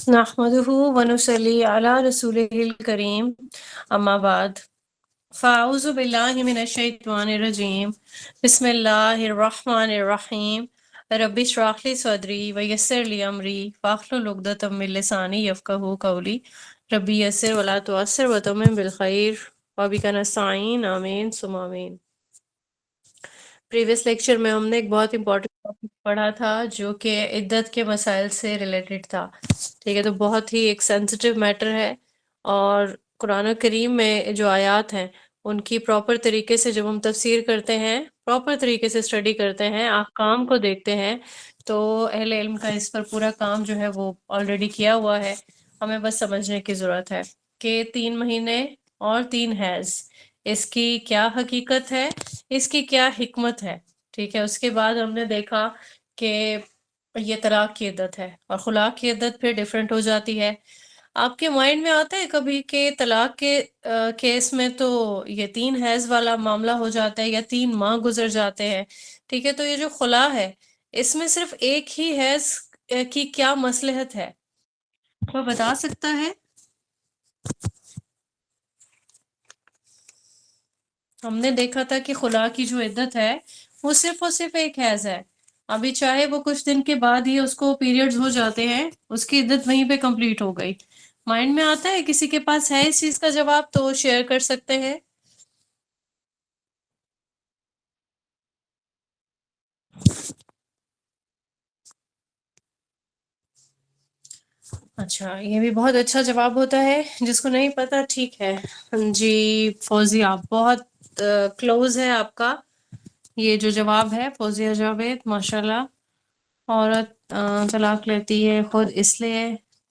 نحمده ونصلي على رسوله الكريم اما بعد فاعوذ باللہ من الشیطان الرجیم بسم اللہ الرحمن الرحیم رب اشرح لي صدری ویسر لي امری واحلل عقدۃ من لسانی یفقهوا قولی ربی یسر ولا تعسر وتمم بالخیر وبک نستعین آمین ثم آمین۔ پریویس لیکچر میں ہم نے ایک بہت امپورٹنٹ ٹاپک پڑھا تھا جو کہ عدت کے مسائل سے ریلیٹڈ تھا، ٹھیک ہے، تو بہت ہی ایک سینسٹیو میٹر ہے، اور قرآن کریم میں جو آیات ہیں ان کی پراپر طریقے سے جب ہم تفسیر کرتے ہیں، پراپر طریقے سے اسٹڈی کرتے ہیں، احکام کو دیکھتے ہیں، تو اہل علم کا اس پر پورا کام جو ہے وہ آلریڈی کیا ہوا ہے، ہمیں بس سمجھنے کی ضرورت ہے کہ 3 مہینے اور 3 حیض اس کی کیا حقیقت ہے، اس کی کیا حکمت ہے، ٹھیک ہے۔ اس کے بعد ہم نے دیکھا کہ یہ طلاق کی عدت ہے اور خلا کی عدت پھر ڈیفرنٹ ہو جاتی ہے۔ آپ کے مائنڈ میں آتا ہے کبھی کہ طلاق کے کیس میں تو یہ 3 حیض والا معاملہ ہو جاتا ہے یا 3 ماہ گزر جاتے ہیں، ٹھیک ہے، تو یہ جو خلا ہے اس میں صرف ایک ہی حیض کی کیا مصلحت ہے، کوئی بتا سکتا ہے؟ ہم نے دیکھا تھا کہ خلا کی جو عدت ہے وہ صرف اور صرف ایک حیض ہے، ابھی چاہے وہ کچھ دن کے بعد ہی اس کو پیریڈز ہو جاتے ہیں، اس کی عدت وہیں پہ کمپلیٹ ہو گئی۔ مائنڈ میں آتا ہے کسی کے پاس ہے اس چیز کا جواب تو شیئر کر سکتے ہیں۔ اچھا، یہ بھی بہت اچھا جواب ہوتا ہے، جس کو نہیں پتا ٹھیک ہے۔ جی فوزیہ، بہت کلوز ہے آپ کا یہ جو جواب ہے، فوزیہ جاوید، ماشاءاللہ۔ عورت طلاق لیتی ہے خود اس لیے،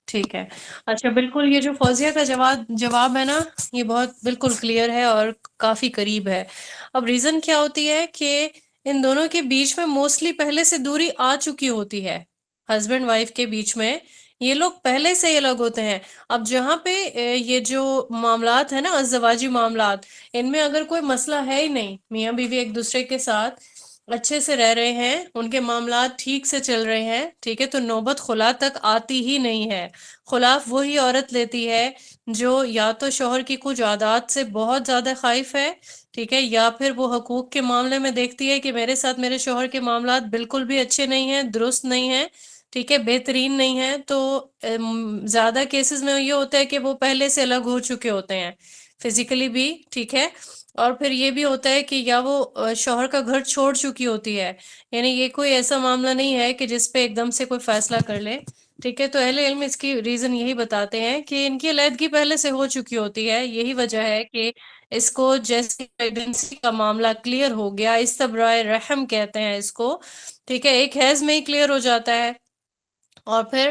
ٹھیک ہے۔ اچھا، بالکل یہ جو فوزیہ کا جواب ہے نا، یہ بہت بالکل کلیئر ہے اور کافی قریب ہے۔ اب ریزن کیا ہوتی ہے کہ ان دونوں کے بیچ میں موسٹلی پہلے سے دوری آ چکی ہوتی ہے، ہسبینڈ وائف کے بیچ میں یہ لوگ پہلے سے ہی الگ ہوتے ہیں۔ اب جہاں پہ یہ جو معاملات ہیں نا، ازدواجی معاملات، ان میں اگر کوئی مسئلہ ہے ہی نہیں، میاں بیوی ایک دوسرے کے ساتھ اچھے سے رہ رہے ہیں، ان کے معاملات ٹھیک سے چل رہے ہیں، ٹھیک ہے، تو نوبت خلا تک آتی ہی نہیں ہے۔ خلاف وہی عورت لیتی ہے جو یا تو شوہر کی کچھ عادات سے بہت زیادہ خائف ہے، ٹھیک ہے، یا پھر وہ حقوق کے معاملے میں دیکھتی ہے کہ میرے ساتھ میرے شوہر کے معاملات بالکل بھی اچھے نہیں ہیں، درست نہیں ہیں، ٹھیک ہے، بہترین نہیں ہے، تو زیادہ کیسز میں یہ ہوتا ہے کہ وہ پہلے سے الگ ہو چکے ہوتے ہیں فزیکلی بھی، ٹھیک ہے، اور پھر یہ بھی ہوتا ہے کہ یا وہ شوہر کا گھر چھوڑ چکی ہوتی ہے، یعنی یہ کوئی ایسا معاملہ نہیں ہے کہ جس پہ ایک دم سے کوئی فیصلہ کر لے، ٹھیک ہے۔ تو اہل علم اس کی ریزن یہی بتاتے ہیں کہ ان کی علیحدگی پہلے سے ہو چکی ہوتی ہے، یہی وجہ ہے کہ اس کو جیسے پریگننسی کا معاملہ کلیئر ہو گیا، استبراء رحم کہتے ہیں اس کو، ٹھیک ہے، ایک حیض میں ہی کلیئر ہو جاتا ہے، اور پھر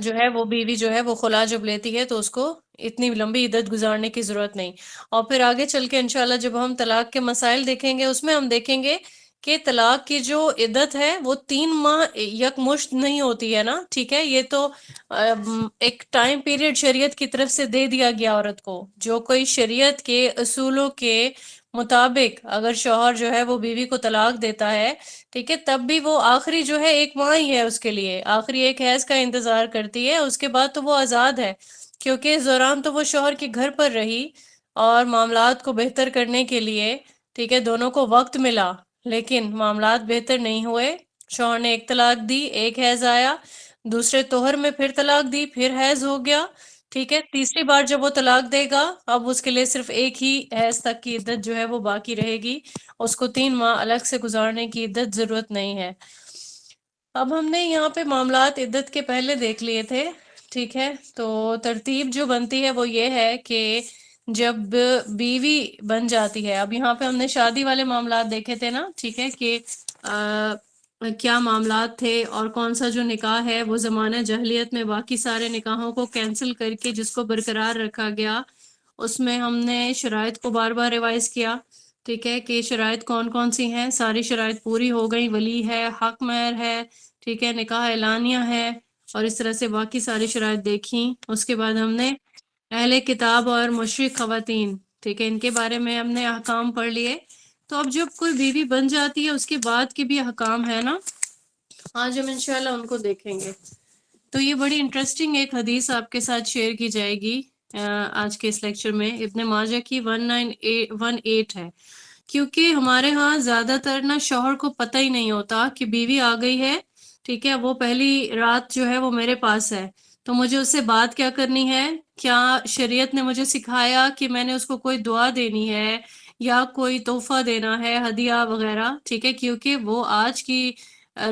جو ہے وہ بیوی جو ہے وہ خلا جب لیتی ہے تو اس کو اتنی لمبی عدت گزارنے کی ضرورت نہیں۔ اور پھر آگے چل کے انشاءاللہ جب ہم طلاق کے مسائل دیکھیں گے، اس میں ہم دیکھیں گے کہ طلاق کی جو عدت ہے وہ 3 ماہ یکمشت نہیں ہوتی ہے نا، ٹھیک ہے، یہ تو ایک ٹائم پیریڈ شریعت کی طرف سے دے دیا گیا عورت کو، جو کوئی شریعت کے اصولوں کے مطابق اگر شوہر جو ہے وہ بیوی کو طلاق دیتا ہے، ٹھیک ہے، تب بھی وہ آخری جو ہے 1 ماہ ہی ہے اس کے لیے، آخری ایک حیض کا انتظار کرتی ہے، اس کے بعد تو وہ آزاد ہے، کیونکہ اس دوران تو وہ شوہر کے گھر پر رہی اور معاملات کو بہتر کرنے کے لیے، ٹھیک ہے، دونوں کو وقت ملا، لیکن معاملات بہتر نہیں ہوئے، شوہر نے ایک طلاق دی، ایک حیض آیا، دوسرے توہر میں پھر طلاق دی، پھر حیض ہو گیا، ٹھیک ہے، تیسری بار جب وہ طلاق دے گا اب اس کے لیے صرف ایک ہی حیض تک کی عدت جو ہے وہ باقی رہے گی، اس کو 3 ماہ الگ سے گزارنے کی عدت ضرورت نہیں ہے۔ اب ہم نے یہاں پہ معاملات عدت کے پہلے دیکھ لیے تھے، ٹھیک ہے، تو ترتیب جو بنتی ہے وہ یہ ہے کہ جب بیوی بن جاتی ہے، اب یہاں پہ ہم نے شادی والے معاملات دیکھے تھے نا، ٹھیک ہے، کہ کیا معاملات تھے اور کون سا جو نکاح ہے وہ زمانہ جاہلیت میں باقی سارے نکاحوں کو کینسل کر کے جس کو برقرار رکھا گیا، اس میں ہم نے شرائط کو بار بار ریوائز کیا، ٹھیک ہے، کہ شرائط کون کون سی ہیں، ساری شرائط پوری ہو گئی، ولی ہے، حق مہر ہے، ٹھیک ہے، نکاح اعلانیہ ہے، اور اس طرح سے باقی ساری شرائط دیکھیں۔ اس کے بعد ہم نے اہل کتاب اور مشرک خواتین، ٹھیک ہے، ان کے بارے میں ہم نے احکام پڑھ لیے۔ تو اب جب کوئی بیوی بن جاتی ہے اس کے بعد کے بھی احکام ہے نا، آج ہم انشاءاللہ ان کو دیکھیں گے۔ تو یہ بڑی انٹرسٹنگ ایک حدیث آپ کے ساتھ شیئر کی جائے گی آج کے اس لیکچر میں، ابن ماجہ کی 1918 ہے، کیونکہ ہمارے ہاں زیادہ تر نا شوہر کو پتہ ہی نہیں ہوتا کہ بیوی آ گئی ہے، ٹھیک ہے، وہ پہلی رات جو ہے وہ میرے پاس ہے، تو مجھے اس سے بات کیا کرنی ہے، کیا شریعت نے مجھے سکھایا کہ میں نے اس کو کوئی دعا دینی ہے یا کوئی تحفہ دینا ہے، ہدیہ وغیرہ، ٹھیک ہے، کیونکہ وہ آج کی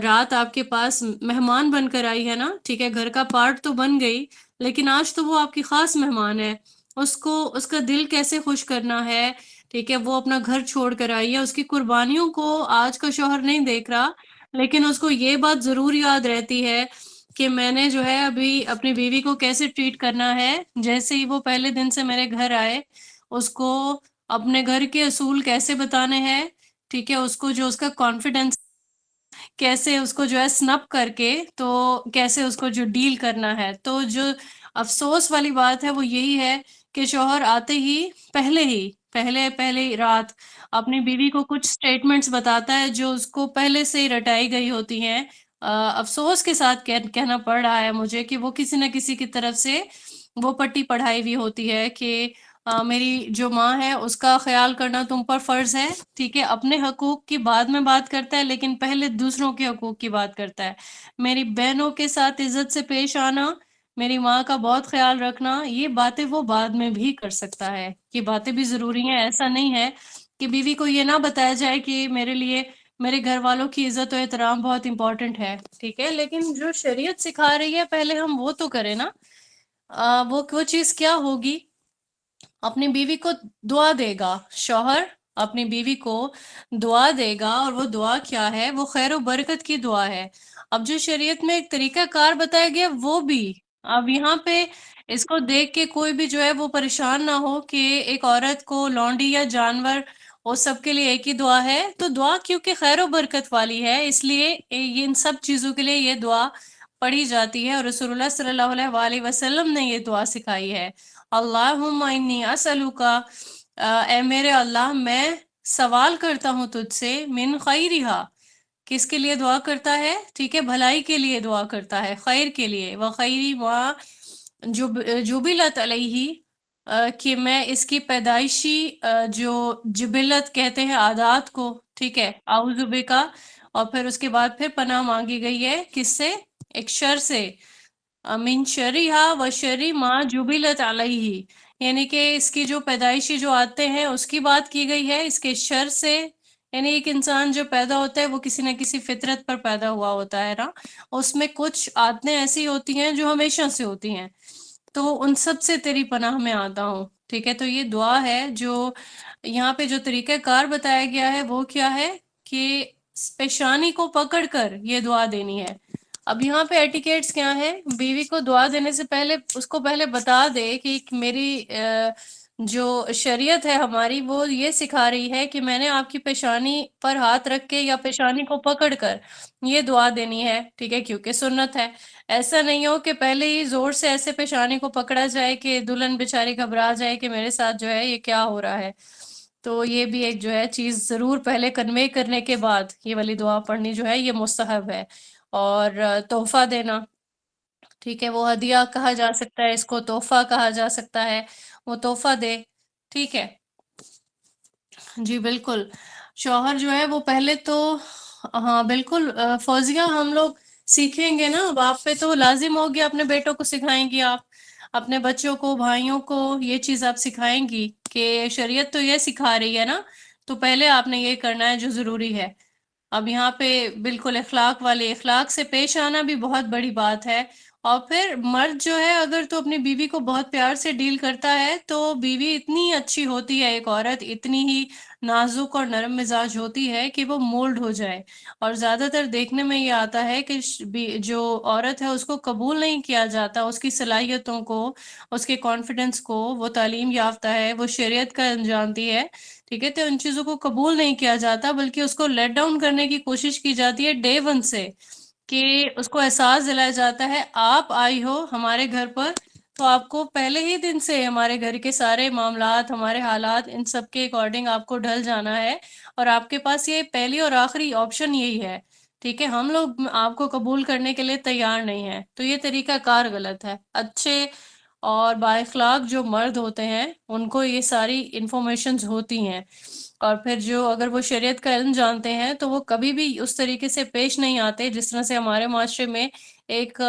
رات آپ کے پاس مہمان بن کر آئی ہے نا، ٹھیک ہے، گھر کا پارٹ تو بن گئی، لیکن آج تو وہ آپ کی خاص مہمان ہے، اس کو اس کا دل کیسے خوش کرنا ہے، ٹھیک ہے، وہ اپنا گھر چھوڑ کر آئی ہے، اس کی قربانیوں کو آج کا شوہر نہیں دیکھ رہا، لیکن اس کو یہ بات ضرور یاد رہتی ہے کہ میں نے جو ہے ابھی اپنی بیوی کو کیسے ٹریٹ کرنا ہے، جیسے ہی وہ پہلے دن سے میرے گھر آئے، اس کو اپنے گھر کے اصول کیسے بتانے ہیں، ٹھیک ہے، اس کو جو اس کا کانفیڈنس کیسے اس کو جو ہے سنپ کر کے تو کیسے اس کو جو ڈیل کرنا ہے، تو جو افسوس والی بات ہے وہ یہی ہے کہ شوہر آتے ہی پہلے رات اپنی بیوی کو کچھ سٹیٹمنٹس بتاتا ہے جو اس کو پہلے سے ہی رٹائی گئی ہوتی ہیں، افسوس کے ساتھ کہنا پڑ رہا ہے مجھے کہ وہ کسی نہ کسی کی طرف سے وہ پٹی پڑھائی ہوئی ہوتی ہے کہ میری جو ماں ہے اس کا خیال کرنا تم پر فرض ہے، ٹھیک ہے، اپنے حقوق کی بعد میں بات کرتا ہے لیکن پہلے دوسروں کے حقوق کی بات کرتا ہے، میری بہنوں کے ساتھ عزت سے پیش آنا، میری ماں کا بہت خیال رکھنا، یہ باتیں وہ بعد میں بھی کر سکتا ہے، یہ باتیں بھی ضروری ہیں، ایسا نہیں ہے کہ بیوی کو یہ نہ بتایا جائے کہ میرے لیے میرے گھر والوں کی عزت و احترام بہت امپورٹنٹ ہے، ٹھیک ہے، لیکن جو شریعت سکھا رہی ہے پہلے ہم وہ تو کریں نا، وہ چیز کیا ہوگی، اپنی بیوی کو دعا دے گا، شوہر اپنی بیوی کو دعا دے گا، اور وہ دعا کیا ہے، وہ خیر و برکت کی دعا ہے، اب جو شریعت میں ایک طریقہ کار بتایا گیا وہ بھی، اب یہاں پہ اس کو دیکھ کے کوئی بھی جو ہے وہ پریشان نہ ہو کہ ایک عورت کو لونڈی یا جانور وہ سب کے لیے ایک ہی دعا ہے، تو دعا کیونکہ خیر و برکت والی ہے اس لیے یہ ان سب چیزوں کے لیے یہ دعا پڑھی جاتی ہے، اور رسول اللہ صلی اللہ علیہ وآلہ وسلم نے یہ دعا سکھائی ہے، اللہم انی اسألک، اے میرے اللہ میں سوال کرتا ہوں تجھ سے، من خیرہا، کس کے لیے دعا کرتا ہے، ٹھیک ہے، بھلائی کے لیے دعا کرتا ہے، خیر کے لیے، وخیری ما جبلت علیہ، کہ میں اس کی پیدائشی جو جبلت کہتے ہیں عادات کو، ٹھیک ہے، اعوذ بکا، اور پھر اس کے بعد پھر پناہ مانگی گئی ہے کس سے، ایک شر سے، من شرہا و شر ما جبلت علیہ، یعنی کہ اس کی جو پیدائشی جو آتے ہیں اس کی بات کی گئی ہے، اس کے شر سے، یعنی ایک انسان جو پیدا ہوتا ہے وہ کسی نہ کسی فطرت پر پیدا ہوا ہوتا ہے نا، اس میں کچھ عادتیں ایسی ہوتی ہیں جو ہمیشہ سے ہوتی ہیں، تو ان سب سے تیری پناہ میں آتا ہوں، ٹھیک ہے، تو یہ دعا ہے جو یہاں پہ جو طریقہ کار بتایا گیا ہے وہ کیا ہے کہ پیشانی کو پکڑ کر یہ دعا دینی ہے، اب یہاں پہ ایٹیکیٹس کیا ہے، بیوی کو دعا دینے سے پہلے اس کو پہلے بتا دے کہ میری جو شریعت ہے ہماری وہ یہ سکھا رہی ہے کہ میں نے آپ کی پیشانی پر ہاتھ رکھ کے یا پیشانی کو پکڑ کر یہ دعا دینی ہے، ٹھیک ہے، کیونکہ سنت ہے، ایسا نہیں ہو کہ پہلے ہی زور سے ایسے پیشانی کو پکڑا جائے کہ دلہن بیچاری گھبرا جائے کہ میرے ساتھ جو ہے یہ کیا ہو رہا ہے، تو یہ بھی ایک جو ہے چیز ضرور پہلے کنوے کرنے کے بعد یہ والی دعا پڑھنی جو ہے یہ مستحب ہے، اور تحفہ دینا، ٹھیک ہے، وہ ہدیہ کہا جا سکتا ہے، اس کو تحفہ کہا جا سکتا ہے، وہ تحفہ دے، ٹھیک ہے، جی بالکل، شوہر جو ہے وہ پہلے تو، ہاں بالکل فوزیہ، ہم لوگ سیکھیں گے نا، اب آپ پہ تو لازم ہو گیا، اپنے بیٹوں کو سکھائیں گی آپ، اپنے بچوں کو، بھائیوں کو یہ چیز آپ سکھائیں گی کہ شریعت تو یہ سکھا رہی ہے نا، تو پہلے آپ نے یہ کرنا ہے جو ضروری ہے، اب یہاں پہ بالکل اخلاق والے، اخلاق سے پیش آنا بھی بہت بڑی بات ہے، اور پھر مرد جو ہے اگر تو اپنی بیوی کو بہت پیار سے ڈیل کرتا ہے تو بیوی اتنی اچھی ہوتی ہے، ایک عورت اتنی ہی نازک اور نرم مزاج ہوتی ہے کہ وہ مولڈ ہو جائے، اور زیادہ تر دیکھنے میں یہ آتا ہے کہ جو عورت ہے اس کو قبول نہیں کیا جاتا، اس کی صلاحیتوں کو، اس کے کانفیڈنس کو، وہ تعلیم یافتہ ہے، وہ شریعت کا جانتی ہے، ٹھیک ہے، تو ان چیزوں کو قبول نہیں کیا جاتا بلکہ اس کو لیٹ ڈاؤن کرنے کی کوشش کی جاتی ہے ڈے ون سے، کہ اس کو احساس دلایا جاتا ہے آپ آئی ہو ہمارے گھر پر تو آپ کو پہلے ہی دن سے ہمارے گھر کے سارے معاملات، ہمارے حالات، ان سب کے اکارڈنگ آپ کو ڈھل جانا ہے، اور آپ کے پاس یہ پہلی اور آخری آپشن یہی ہے، ٹھیک ہے، ہم لوگ آپ کو قبول کرنے کے لیے تیار نہیں ہیں، تو یہ طریقہ کار غلط ہے۔ اچھے اور بااخلاق جو مرد ہوتے ہیں ان کو یہ ساری انفارمیشنز ہوتی ہیں، اور پھر جو اگر وہ شریعت کا علم جانتے ہیں تو وہ کبھی بھی اس طریقے سے پیش نہیں آتے جس طرح سے ہمارے معاشرے میں ایک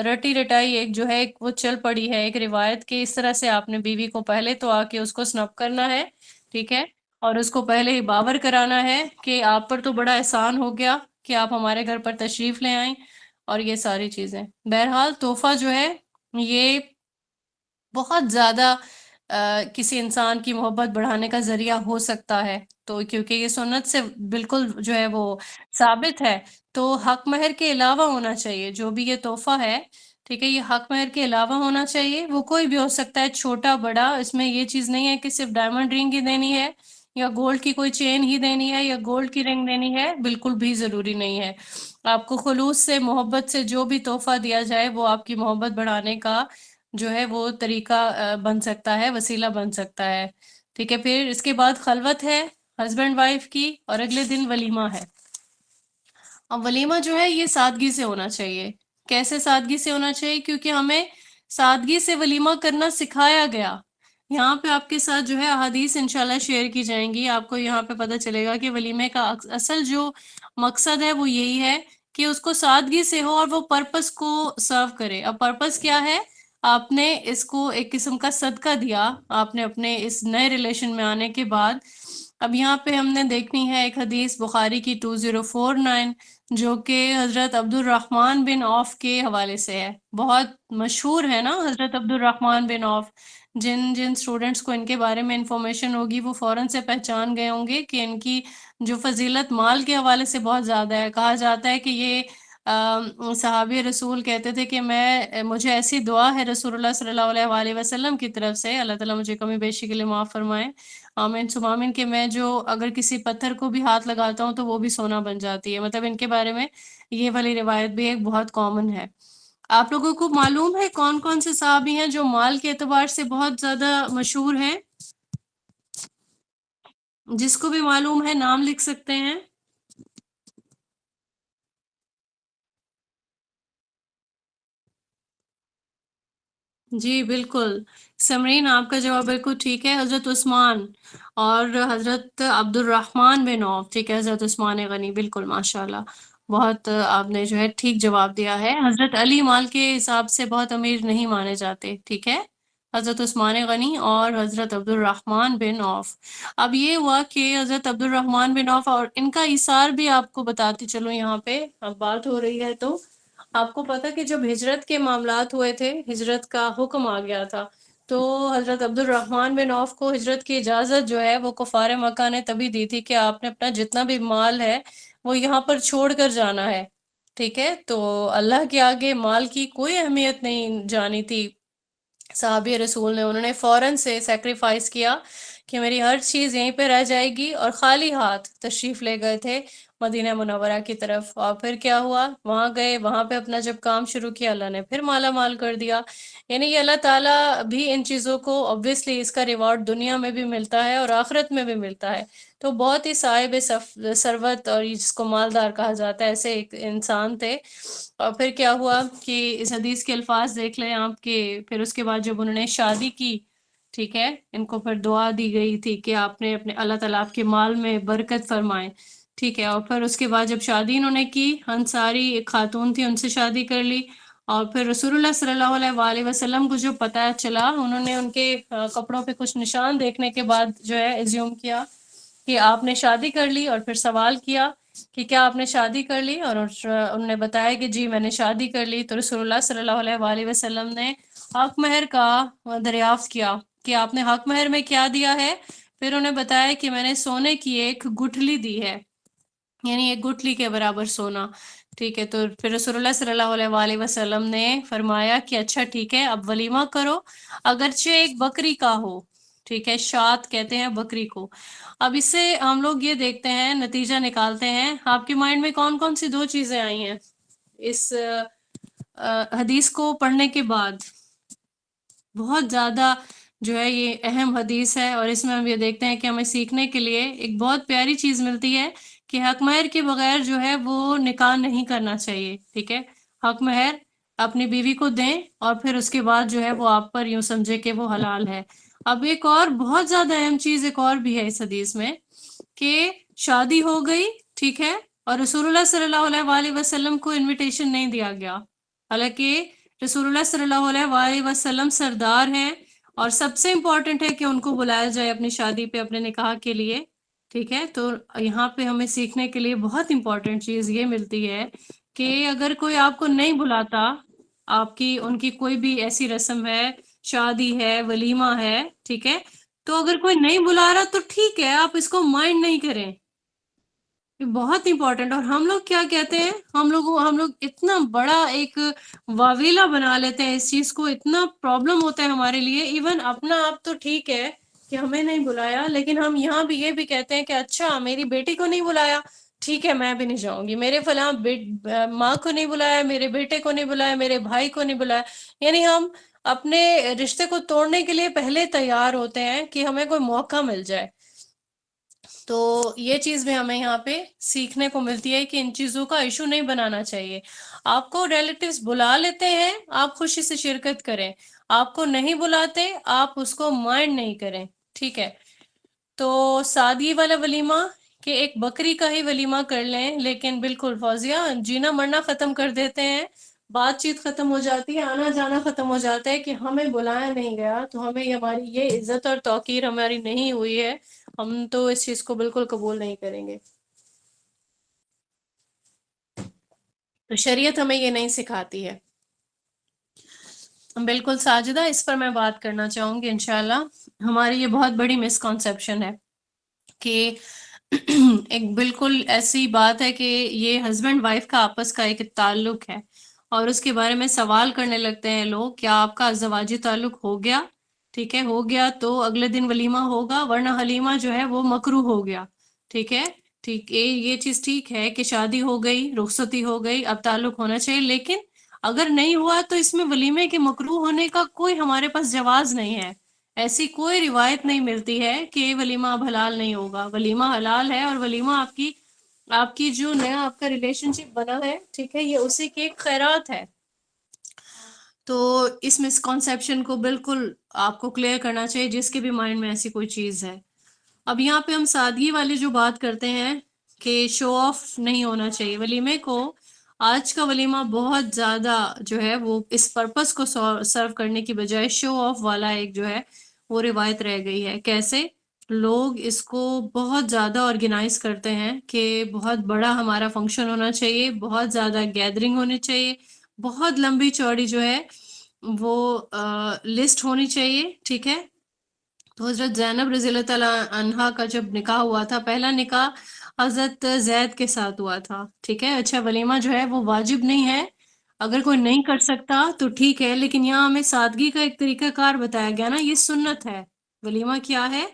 رٹی رٹائی ایک جو ہے ایک وہ چل پڑی ہے ایک روایت کہ اس طرح سے آپ نے بیوی کو پہلے تو آ کے اس کو سنپ کرنا ہے، ٹھیک ہے، اور اس کو پہلے ہی باور کرانا ہے کہ آپ پر تو بڑا احسان ہو گیا کہ آپ ہمارے گھر پر تشریف لے آئیں، اور یہ ساری چیزیں۔ بہرحال تحفہ جو ہے یہ بہت زیادہ کسی انسان کی محبت بڑھانے کا ذریعہ ہو سکتا ہے، تو کیونکہ یہ سنت سے بالکل جو ہے وہ ثابت ہے، تو حق مہر کے علاوہ ہونا چاہیے جو بھی یہ تحفہ ہے، ٹھیک ہے، یہ حق مہر کے علاوہ ہونا چاہیے، وہ کوئی بھی ہو سکتا ہے، چھوٹا بڑا، اس میں یہ چیز نہیں ہے کہ صرف ڈائمنڈ رنگ ہی دینی ہے یا گولڈ کی کوئی چین ہی دینی ہے یا گولڈ کی رنگ دینی ہے، بالکل بھی ضروری نہیں ہے۔ آپ کو خلوص سے محبت سے جو بھی تحفہ دیا جائے وہ آپ کی محبت بڑھانے کا جو ہے وہ طریقہ بن سکتا ہے، وسیلہ بن سکتا ہے، ٹھیک ہے۔ پھر اس کے بعد خلوت ہے ہسبینڈ وائف کی، اور اگلے دن ولیمہ ہے۔ اب ولیمہ جو ہے یہ سادگی سے ہونا چاہیے۔ کیسے سادگی سے ہونا چاہیے؟ کیونکہ ہمیں سادگی سے ولیمہ کرنا سکھایا گیا۔ یہاں پہ آپ کے ساتھ جو ہے احادیث انشاءاللہ شیئر کی جائیں گی، آپ کو یہاں پہ پتہ چلے گا کہ ولیمے کا اصل جو مقصد ہے وہ یہی ہے کہ اس کو سادگی سے ہو اور وہ پرپس کو سرو کرے۔ اب پرپس کیا ہے؟ آپ نے اس کو ایک قسم کا صدقہ دیا، آپ نے اپنے اس نئے ریلیشن میں آنے کے بعد۔ اب یہاں پہ ہم نے دیکھنی ہے ایک حدیث بخاری کی 2049 جو کہ حضرت عبد الرحمن بن عوف کے حوالے سے ہے، بہت مشہور ہے نا حضرت عبد الرحمن بن عوف۔ جن اسٹوڈنٹس کو ان کے بارے میں انفارمیشن ہوگی وہ فوراً سے پہچان گئے ہوں گے کہ ان کی جو فضیلت مال کے حوالے سے بہت زیادہ ہے۔ کہا جاتا ہے کہ یہ صحابی رسول کہتے تھے کہ مجھے ایسی دعا ہے رسول اللہ صلی اللہ علیہ وآلہ وسلم کی طرف سے، اللہ تعالیٰ مجھے کمی بیشی کے لیے معاف فرمائے، آمین ثم آمین، کہ میں جو اگر کسی پتھر کو بھی ہاتھ لگاتا ہوں تو وہ بھی سونا بن جاتی ہے۔ مطلب ان کے بارے میں یہ والی روایت بھی ایک بہت کامن ہے۔ آپ لوگوں کو معلوم ہے کون کون سے صحابی ہیں جو مال کے اعتبار سے بہت زیادہ مشہور ہیں؟ جس کو بھی معلوم ہے نام لکھ سکتے ہیں۔ جی بالکل، سمرین آپ کا جواب بالکل ٹھیک ہے، حضرت عثمان اور حضرت عبد الرحمن بن عوف، ٹھیک ہے، حضرت عثمان غنی، بالکل ماشاءاللہ، بہت آپ نے جو ہے ٹھیک جواب دیا ہے۔ حضرت علی مال کے حساب سے بہت امیر نہیں مانے جاتے، ٹھیک ہے، حضرت عثمان غنی اور حضرت عبد الرحمن بن عوف۔ اب یہ ہوا کہ حضرت عبد الرحمن بن عوف اور ان کا ایثار بھی آپ کو بتاتی چلو، یہاں پہ اب بات ہو رہی ہے تو آپ کو پتا کہ جب ہجرت کے معاملات ہوئے تھے، ہجرت کا حکم آ گیا تھا، تو حضرت عبد الرحمن بن عوف کو ہجرت کی اجازت جو ہے وہ کفار مکہ نے تبھی دی تھی کہ آپ نے اپنا جتنا بھی مال ہے وہ یہاں پر چھوڑ کر جانا ہے، ٹھیک ہے۔ تو اللہ کے آگے مال کی کوئی اہمیت نہیں جانی تھی صحابی رسول نے، انہوں نے فوراً سے سیکریفائس کیا کہ میری ہر چیز یہیں پہ رہ جائے گی، اور خالی ہاتھ تشریف لے گئے تھے مدینہ منورہ کی طرف۔ اور پھر کیا ہوا؟ وہاں گئے، وہاں پہ اپنا جب کام شروع کیا اللہ نے پھر مالا مال کر دیا۔ یعنی یہ اللہ تعالیٰ بھی ان چیزوں کو obviously اس کا ریوارڈ دنیا میں بھی ملتا ہے اور آخرت میں بھی ملتا ہے، تو بہت ہی صاحب ثروت اور جس کو مالدار کہا جاتا ہے ایسے ایک انسان تھے۔ اور پھر کیا ہوا کہ اس حدیث کے الفاظ دیکھ لیں آپ کے، پھر اس کے بعد جب انہوں نے شادی کی، ٹھیک ہے، ان کو پھر دعا دی گئی تھی کہ آپ نے اپنے اللہ تعالیٰ آپ کے مال میں برکت فرمائے، ٹھیک ہے۔ اور پھر اس کے بعد جب شادی انہوں نے کی، انصاری ایک خاتون تھی ان سے شادی کر لی، اور پھر رسول اللہ صلی اللہ علیہ وآلہ وسلم کو جو پتہ چلا، انہوں نے ان کے کپڑوں پہ کچھ نشان دیکھنے کے بعد جو ہے ایزیوم کیا کہ آپ نے شادی کر لی، اور پھر سوال کیا کہ کیا آپ نے شادی کر لی، اور انہوں نے بتایا کہ جی میں نے شادی کر لی، تو رسول اللہ صلی اللہ علیہ وآلہ وسلم نے حق مہر کا دریافت کیا کہ آپ نے حق مہر میں کیا دیا ہے، پھر انہیں بتایا کہ میں نے سونے کی ایک گٹھلی دی ہے، یعنی ایک گٹھلی کے برابر سونا، ٹھیک ہے۔ تو پھر رسول اللہ صلی اللہ علیہ وآلہ وسلم نے فرمایا کہ اچھا ٹھیک ہے اب ولیمہ کرو، اگرچہ ایک بکری کا ہو، ٹھیک ہے، شات کہتے ہیں بکری کو۔ اب اس سے ہم لوگ یہ دیکھتے ہیں، نتیجہ نکالتے ہیں، آپ کے مائنڈ میں کون کون سی دو چیزیں آئی ہیں اس حدیث کو پڑھنے کے بعد؟ بہت زیادہ جو ہے یہ اہم حدیث ہے، اور اس میں ہم یہ دیکھتے ہیں کہ ہمیں سیکھنے کے لیے ایک بہت پیاری چیز ملتی ہے کہ حق مہر کے بغیر جو ہے وہ نکاح نہیں کرنا چاہیے، ٹھیک ہے؟ حق مہر اپنی بیوی کو دیں اور پھر اس کے بعد جو ہے وہ آپ پر یوں سمجھے کہ وہ حلال ہے۔ اب ایک اور بہت زیادہ اہم چیز ایک اور بھی ہے اس حدیث میں، کہ شادی ہو گئی، ٹھیک ہے، اور رسول اللہ صلی اللہ علیہ وآلہ وسلم کو انویٹیشن نہیں دیا گیا، حالانکہ رسول اللہ صلی اللہ علیہ وآلہ وسلم سردار ہیں اور سب سے امپورٹنٹ ہے کہ ان کو بلایا جائے اپنی شادی پہ، اپنے نکاح کے لیے، ٹھیک ہے؟ تو یہاں پہ ہمیں سیکھنے کے لیے بہت امپورٹنٹ چیز یہ ملتی ہے کہ اگر کوئی آپ کو نہیں بلاتا، آپ کی ان کی کوئی بھی ایسی رسم ہے، شادی ہے، ولیمہ ہے، ٹھیک ہے، تو اگر کوئی نہیں بلا رہا تو ٹھیک ہے، آپ اس کو مائنڈ نہیں کریں، یہ بہت امپورٹنٹ۔ اور ہم لوگ کیا کہتے ہیں، ہم لوگ اتنا بڑا ایک واویلا بنا لیتے ہیں اس چیز کو، اتنا پرابلم ہوتا ہے ہمارے لیے، ایون اپنا آپ تو ٹھیک ہے کہ ہمیں نہیں بلایا، لیکن ہم یہاں بھی یہ بھی کہتے ہیں کہ اچھا میری بیٹی کو نہیں بلایا، ٹھیک ہے میں بھی نہیں جاؤں گی، میرے فلاں ماں کو نہیں بلایا، میرے بیٹے کو نہیں بلایا، میرے بھائی کو نہیں بلایا، یعنی ہم اپنے رشتے کو توڑنے کے لیے پہلے تیار ہوتے ہیں کہ ہمیں کوئی موقع مل جائے۔ تو یہ چیز بھی ہمیں یہاں پہ سیکھنے کو ملتی ہے کہ ان چیزوں کا ایشو نہیں بنانا چاہیے۔ آپ کو ریلیٹیوز بلا لیتے ہیں، آپ خوشی سے شرکت کریں، آپ کو نہیں بلاتے آپ اس کو مائنڈ نہیں کریں، ٹھیک ہے؟ تو سادگی والا ولیمہ کہ ایک بکری کا ہی ولیمہ کر لیں، لیکن بالکل فوزیہ جینا مرنا ختم کر دیتے ہیں، بات چیت ختم ہو جاتی ہے، آنا جانا ختم ہو جاتا ہے کہ ہمیں بلایا نہیں گیا، تو ہمیں ہماری یہ عزت اور توقیر ہماری نہیں ہوئی ہے، ہم تو اس چیز کو بالکل قبول نہیں کریں گے۔ تو شریعت ہمیں یہ نہیں سکھاتی ہے۔ بالکل ساجدہ، اس پر میں بات کرنا چاہوں گی انشاءاللہ۔ ہماری یہ بہت بڑی مسکنسیپشن ہے کہ ایک بالکل ایسی بات ہے کہ یہ ہسبینڈ وائف کا آپس کا ایک تعلق ہے، اور اس کے بارے میں سوال کرنے لگتے ہیں لوگ، کیا آپ کا ازدواجی تعلق ہو گیا؟ ٹھیک ہے، ہو گیا تو اگلے دن ولیمہ ہوگا، ورنہ حلیمہ جو ہے وہ مکروہ ہو گیا، ٹھیک ہے؟ ٹھیک ہے، یہ چیز ٹھیک ہے کہ شادی ہو گئی، رخصتی ہو گئی، اب تعلق ہونا چاہیے، لیکن اگر نہیں ہوا تو اس میں ولیمے کے مکروہ ہونے کا کوئی ہمارے پاس جواز نہیں ہے، ایسی کوئی روایت نہیں ملتی ہے کہ ولیمہ اب حلال نہیں ہوگا، ولیمہ حلال ہے، اور ولیمہ آپ کی جو نیا آپ کا ریلیشن شپ بنا ہے، ٹھیک ہے، یہ اسی کی ایک خیرات ہے۔ تو اس مسکنسیپشن کو بالکل آپ کو کلیئر کرنا چاہیے جس کے بھی مائنڈ میں ایسی کوئی چیز ہے۔ اب یہاں پہ ہم سادگی والی جو بات کرتے ہیں کہ شو آف نہیں ہونا چاہیے ولیمے کو، آج کا ولیمہ بہت زیادہ جو ہے وہ اس پرپس کو سرو کرنے کی بجائے شو آف والا ایک جو ہے وہ روایت رہ گئی ہے۔ کیسے لوگ اس کو بہت زیادہ آرگنائز کرتے ہیں کہ بہت بڑا ہمارا فنکشن ہونا چاہیے، بہت زیادہ گیدرنگ ہونی چاہیے، بہت لمبی چوڑی جو ہے وہ لسٹ ہونی چاہیے، ٹھیک ہے؟ تو حضرت زینب رضی اللہ تعالیٰ عنہا کا جب نکاح ہوا تھا، پہلا نکاح حضرت زید کے ساتھ ہوا تھا، ٹھیک ہے؟ اچھا ولیمہ جو ہے وہ واجب نہیں ہے، اگر کوئی نہیں کر سکتا تو ٹھیک ہے، لیکن یہاں ہمیں سادگی کا ایک طریقہ کار بتایا گیا نا، یہ سنت ہے، ولیمہ کیا ہے؟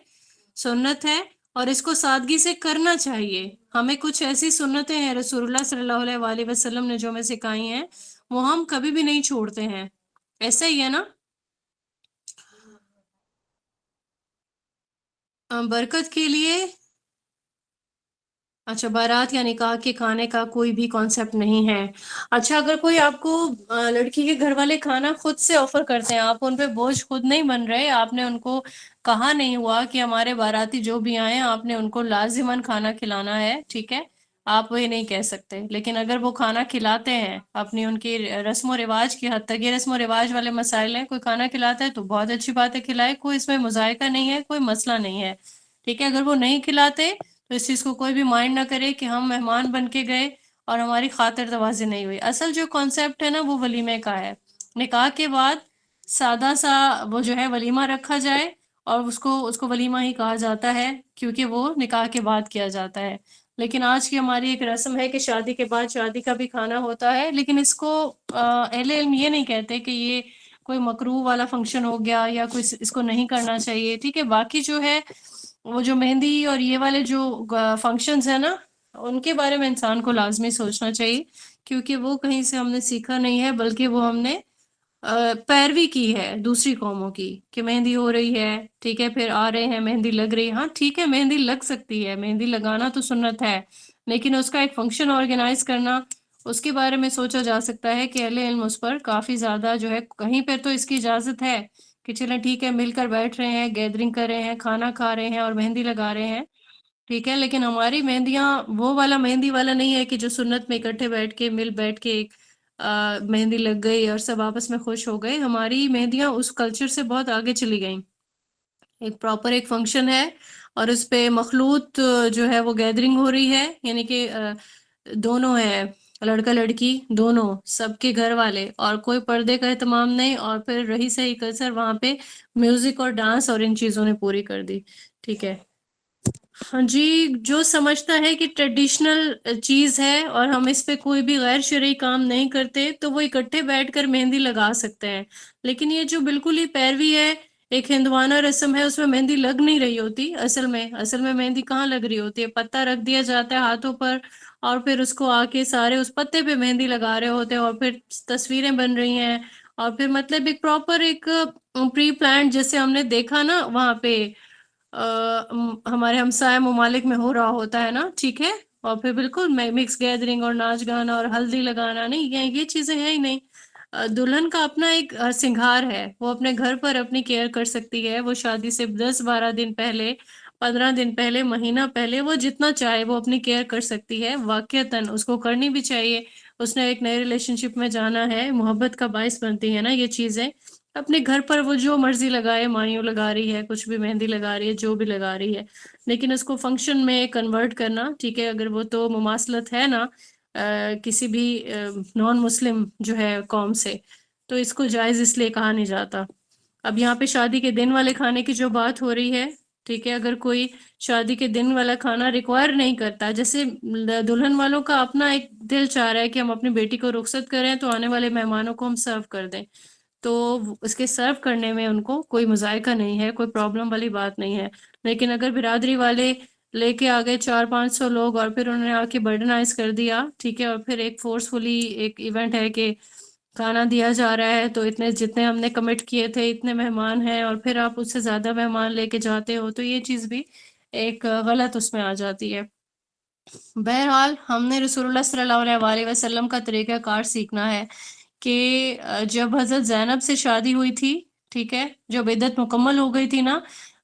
سنت ہے، اور اس کو سادگی سے کرنا چاہیے۔ ہمیں کچھ ایسی سنتیں ہیں رسول اللہ صلی اللہ علیہ وآلہ وسلم نے جو ہمیں سکھائی ہیں، وہ ہم کبھی بھی نہیں چھوڑتے ہیں، ایسا ہی ہے نا؟ برکت کے لیے اچھا بارات یا نکاح کے کھانے کا کوئی بھی کانسیپٹ نہیں ہے۔ اچھا اگر کوئی آپ کو لڑکی کے گھر والے کھانا خود سے آفر کرتے ہیں، آپ ان پہ بوجھ خود نہیں بن رہے، آپ نے ان کو کہا نہیں ہوا کہ ہمارے باراتی جو بھی آئیں آپ نے ان کو لازماً کھانا کھلانا ہے، ٹھیک ہے، آپ وہ یہ نہیں کہہ سکتے، لیکن اگر وہ کھانا کھلاتے ہیں اپنی ان کی رسم و رواج کی حد تک، یہ رسم و رواج والے مسائل ہیں، کوئی کھانا کھلاتا ہے تو بہت اچھی بات ہے، کھلائے، کوئی اس میں مذائقہ نہیں ہے، کوئی مسئلہ نہیں ہے، ٹھیک ہے؟ اگر وہ نہیں کھلاتے تو اس چیز کو کوئی بھی مائنڈ نہ کرے کہ ہم مہمان بن کے گئے اور ہماری خاطر توازی نہیں ہوئی۔ اصل جو کانسیپٹ ہے نا وہ ولیمے کا ہے، نکاح کے بعد سادہ سا وہ جو ہے ولیمہ رکھا جائے، اور اس کو ولیمہ ہی کہا جاتا ہے کیونکہ وہ نکاح کے بعد کیا جاتا ہے۔ لیکن آج کی ہماری ایک رسم ہے کہ شادی کے بعد شادی کا بھی کھانا ہوتا ہے، لیکن اس کو اہل علم یہ نہیں کہتے کہ یہ کوئی مکروہ والا فنکشن ہو گیا یا کوئی اس کو نہیں کرنا چاہیے، ٹھیک ہے؟ باقی جو ہے وہ جو مہندی اور یہ والے جو فنکشنز ہیں نا، ان کے بارے میں انسان کو لازمی سوچنا چاہیے، کیونکہ وہ کہیں سے ہم نے سیکھا نہیں ہے، بلکہ وہ ہم نے پیروی کی ہے دوسری قوموں کی کہ مہندی ہو رہی ہے، ٹھیک ہے، پھر آ رہے ہیں مہندی لگ رہی ہے، ہاں ٹھیک ہے مہندی لگ سکتی ہے، مہندی لگانا تو سنت ہے، لیکن اس کا ایک فنکشن آرگنائز کرنا، اس کے بارے میں سوچا جا سکتا ہے کہ اہل علم اس پر کافی زیادہ جو ہے، کہیں پہ تو اس کی اجازت ہے کہ چلیں ٹھیک ہے مل کر بیٹھ رہے ہیں، گیدرنگ کر رہے ہیں، کھانا کھا رہے ہیں اور مہندی لگا رہے ہیں، ٹھیک ہے، لیکن ہماری مہندیاں وہ والا مہندی والا نہیں ہے کہ جو سنت میں اکٹھے بیٹھ کے مل بیٹھ کے مہندی لگ گئی اور سب آپس میں خوش ہو گئے. ہماری مہندیاں اس کلچر سے بہت آگے چلی گئیں. ایک پراپر ایک فنکشن ہے اور اس پہ مخلوط جو ہے وہ گیدرنگ ہو رہی ہے، یعنی کہ دونوں ہیں، لڑکا لڑکی دونوں، سب کے گھر والے، اور کوئی پردے کا اہتمام نہیں، اور پھر رہی صحیح کلچر وہاں پہ میوزک اور ڈانس اور ان چیزوں نے پوری کر دی. ٹھیک ہے. ہاں جی، جو سمجھتا ہے کہ ٹریڈیشنل چیز ہے اور ہم اس پہ کوئی بھی غیر شرعی کام نہیں کرتے تو وہ اکٹھے بیٹھ کر مہندی لگا سکتے ہیں. لیکن یہ جو بالکل ہی پیروی ہے، ایک ہندوانہ رسم ہے، اس میں مہندی لگ نہیں رہی ہوتی. اصل میں مہندی کہاں لگ رہی ہوتی ہے؟ پتا رکھ دیا جاتا ہے ہاتھوں پر اور پھر اس کو آ کے سارے اس پتے پہ مہندی لگا رہے ہوتے ہیں اور پھر تصویریں بن رہی ہیں اور پھر مطلب ایک پراپر ایک پری پلانڈ جیسے ہم نے دیکھا نا وہاں پہ ہمارے ہمسائے ممالک میں ہو رہا ہوتا ہے نا، ٹھیک ہے، اور پھر بالکل مکس گیدرنگ اور ناچ گانا اور ہلدی لگانا، نہیں یہ چیزیں ہیں ہی نہیں. دلہن کا اپنا ایک سنگھار ہے، وہ اپنے گھر پر اپنی کیئر کر سکتی ہے. وہ شادی سے 10-12 دن پہلے، 15 دن پہلے، مہینہ پہلے، وہ جتنا چاہے وہ اپنی کیئر کر سکتی ہے. واقعتاً اس کو کرنی بھی چاہیے. اس نے ایک نئے ریلیشن شپ میں جانا ہے، محبت کا باعث بنتی ہے نا یہ چیزیں. اپنے گھر پر وہ جو مرضی لگائے، مایوں لگا رہی ہے، کچھ بھی مہندی لگا رہی ہے، جو بھی لگا رہی ہے، لیکن اس کو فنکشن میں کنورٹ کرنا، ٹھیک ہے، اگر وہ تو مماثلت ہے نا کسی بھی نان مسلم جو ہے قوم سے، تو اس کو جائز اس لیے کہا نہیں جاتا. اب یہاں پہ شادی کے دن والے کھانے کی جو بات ہو رہی ہے، ٹھیک ہے، اگر کوئی شادی کے دن والا کھانا ریکوائر نہیں کرتا، جیسے دلہن والوں کا اپنا ایک دل چاہ رہا ہے کہ ہم اپنی بیٹی کو رخصت کریں تو آنے والے مہمانوں کو ہم سرو کر دیں، تو اس کے سرو کرنے میں ان کو کوئی مذائقہ نہیں ہے، کوئی پرابلم والی بات نہیں ہے. لیکن اگر برادری والے لے کے آگئے 400-500 لوگ اور پھر انہوں نے آ کے برڈنائز کر دیا، ٹھیک ہے، اور پھر ایک فورسفلی ایک ایونٹ ہے کہ کھانا دیا جا رہا ہے تو اتنے جتنے ہم نے کمٹ کیے تھے اتنے مہمان ہیں اور پھر آپ اس سے زیادہ مہمان لے کے جاتے ہو، تو یہ چیز بھی ایک غلط اس میں آ جاتی ہے. بہرحال ہم نے رسول اللہ صلی اللہ علیہ وسلم کا طریقہ کار سیکھنا ہے کہ جب حضرت زینب سے شادی ہوئی تھی، ٹھیک ہے، جب عدت مکمل ہو گئی تھی نا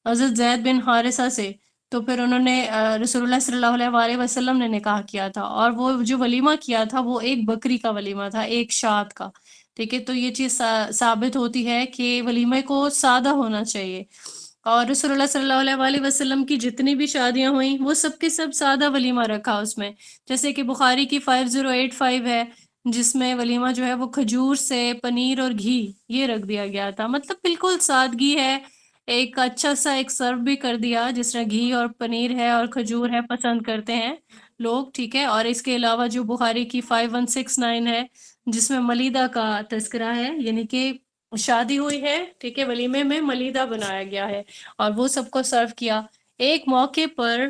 حضرت زید بن حارثہ سے، تو پھر انہوں نے رسول اللہ صلی اللہ علیہ وسلم نے نکاح کیا تھا، اور وہ جو ولیمہ کیا تھا وہ ایک بکری کا ولیمہ تھا، ایک شاد کا، ٹھیک ہے. تو یہ چیز ثابت ہوتی ہے کہ ولیمے کو سادہ ہونا چاہیے. اور رسول اللہ صلی اللہ علیہ وسلم کی جتنی بھی شادیاں ہوئیں وہ سب کے سب سادہ ولیمہ رکھا اس میں. جیسے کہ بخاری کی 5085 ہے جس میں ولیمہ جو ہے وہ کھجور سے پنیر اور گھی یہ رکھ دیا گیا تھا. مطلب بالکل سادگی ہے. ایک اچھا سا ایک سرو بھی کر دیا جس میں گھی اور پنیر ہے اور کھجور ہے، پسند کرتے ہیں لوگ، ٹھیک ہے. اور اس کے علاوہ جو بخاری کی 5169 ہے جس میں ملیدہ کا تذکرہ ہے، یعنی کہ شادی ہوئی ہے، ٹھیک ہے، ولیمے میں ملیدہ بنایا گیا ہے اور وہ سب کو سرو کیا. ایک موقع پر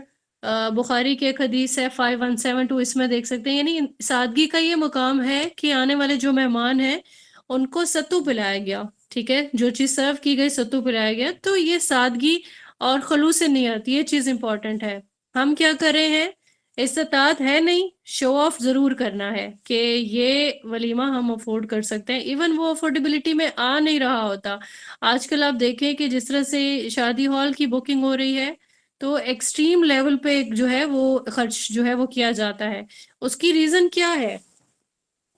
بخاری کے ایک حدیث ہے 5172، اس میں دیکھ سکتے ہیں، یعنی سادگی کا یہ مقام ہے کہ آنے والے جو مہمان ہیں ان کو ستو پلایا گیا، ٹھیک ہے، جو چیز سرو کی گئی ستو پلایا گیا. تو یہ سادگی اور خلوص نیت یہ چیز امپورٹنٹ ہے. ہم کیا کر رہے ہیں؟ استطاعت ہے نہیں، شو آف ضرور کرنا ہے کہ یہ ولیمہ ہم افورڈ کر سکتے ہیں. ایون وہ افورڈیبلٹی میں آ نہیں رہا ہوتا. آج کل آپ دیکھیں کہ جس طرح سے شادی ہال کی بکنگ ہو رہی ہے تو ایکسٹریم لیول پہ جو ہے وہ خرچ جو ہے وہ کیا جاتا ہے. اس کی ریزن کیا ہے؟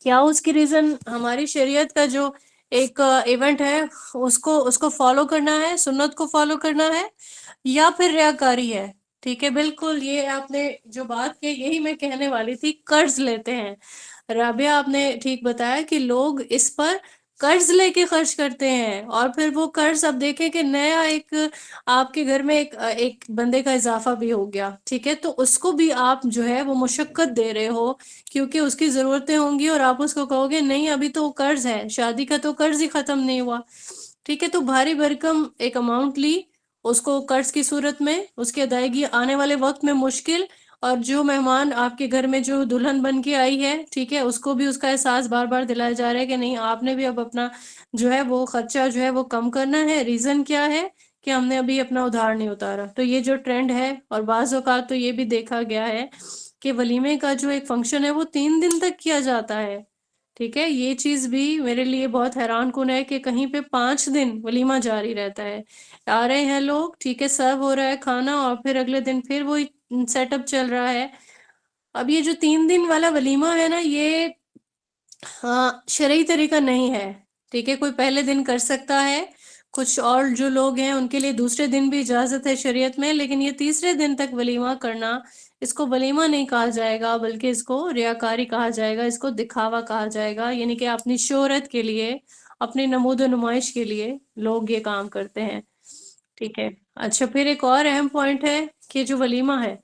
کیا اس کی ریزن ہماری شریعت کا جو ایک ایونٹ ہے اس کو فالو کرنا ہے، سنت کو فالو کرنا ہے، یا پھر ریاکاری ہے؟ ٹھیک ہے، بالکل یہ آپ نے جو بات کی یہی میں کہنے والی تھی. قرض لیتے ہیں، رابعہ آپ نے ٹھیک بتایا کہ لوگ اس پر قرض لے کے خرچ کرتے ہیں، اور پھر وہ قرض اب دیکھیں کہ نیا ایک آپ کے گھر میں ایک بندے کا اضافہ بھی ہو گیا، ٹھیک ہے، تو اس کو بھی آپ جو ہے وہ مشقت دے رہے ہو کیونکہ اس کی ضرورتیں ہوں گی اور آپ اس کو کہو گے نہیں ابھی تو قرض ہے، شادی کا تو قرض ہی ختم نہیں ہوا، ٹھیک ہے. تو بھاری بھرکم ایک اماؤنٹ لی اس کو قرض کی صورت میں، اس کی ادائیگی آنے والے وقت میں مشکل، اور جو مہمان آپ کے گھر میں جو دلہن بن کے آئی ہے، ٹھیک ہے، اس کو بھی اس کا احساس بار بار دلایا جا رہا ہے کہ نہیں، آپ نے بھی اب اپنا جو ہے وہ خرچہ جو ہے وہ کم کرنا ہے۔ ریزن کیا ہے کہ ہم نے ابھی اپنا ادھار نہیں اتارا۔ تو یہ جو ٹرینڈ ہے، اور بعض اوقات تو یہ بھی دیکھا گیا ہے کہ ولیمے کا جو ایک فنکشن ہے وہ 3 دن تک کیا جاتا ہے، ٹھیک ہے۔ یہ چیز بھی میرے لیے بہت حیران کن ہے کہ کہیں پہ 5 دن ولیمہ جاری رہتا ہے، آ رہے ہیں لوگ، ٹھیک ہے، سرو ہو رہا ہے کھانا، اور پھر اگلے دن پھر وہی سیٹ اپ چل رہا ہے۔ اب یہ جو 3 دن والا ولیمہ ہے نا، یہ ہاں شرعی طریقہ نہیں ہے، ٹھیک ہے۔ کوئی پہلے دن کر سکتا ہے، کچھ اور جو لوگ ہیں ان کے لیے دوسرے دن بھی اجازت ہے شریعت میں، لیکن یہ تیسرے دن تک ولیمہ کرنا، اس کو ولیمہ نہیں کہا جائے گا، بلکہ اس کو ریاکاری کہا جائے گا، اس کو دکھاوا کہا جائے گا، یعنی کہ اپنی شہرت کے لیے، اپنی نمود و نمائش کے لیے لوگ یہ کام کرتے ہیں، ٹھیک ہے۔ اچھا، پھر ایک اور اہم پوائنٹ ہے کہ جو ولیمہ ہے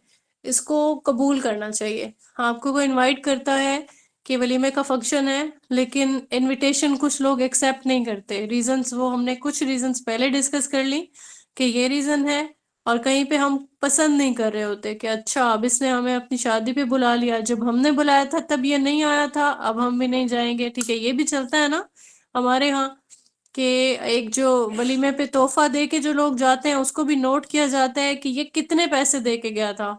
اس کو قبول کرنا چاہیے۔ آپ کو کوئی انوائٹ کرتا ہے کہ ولیمے کا فنکشن ہے، لیکن انویٹیشن کچھ لوگ ایکسیپٹ نہیں کرتے، ریزنز وہ ہم نے کچھ ریزنز پہلے ڈسکس کر لی کہ یہ ریزن ہے، اور کہیں پہ ہم پسند نہیں کر رہے ہوتے کہ اچھا اب اس نے ہمیں اپنی شادی پہ بلا لیا، جب ہم نے بلایا تھا تب یہ نہیں آیا تھا، اب ہم بھی نہیں جائیں گے، ٹھیک ہے۔ یہ بھی چلتا ہے نا ہمارے ہاں، کہ ایک جو ولیمے پہ تحفہ دے کے جو لوگ جاتے ہیں اس کو بھی نوٹ کیا جاتا ہے کہ یہ کتنے پیسے دے کے گیا تھا،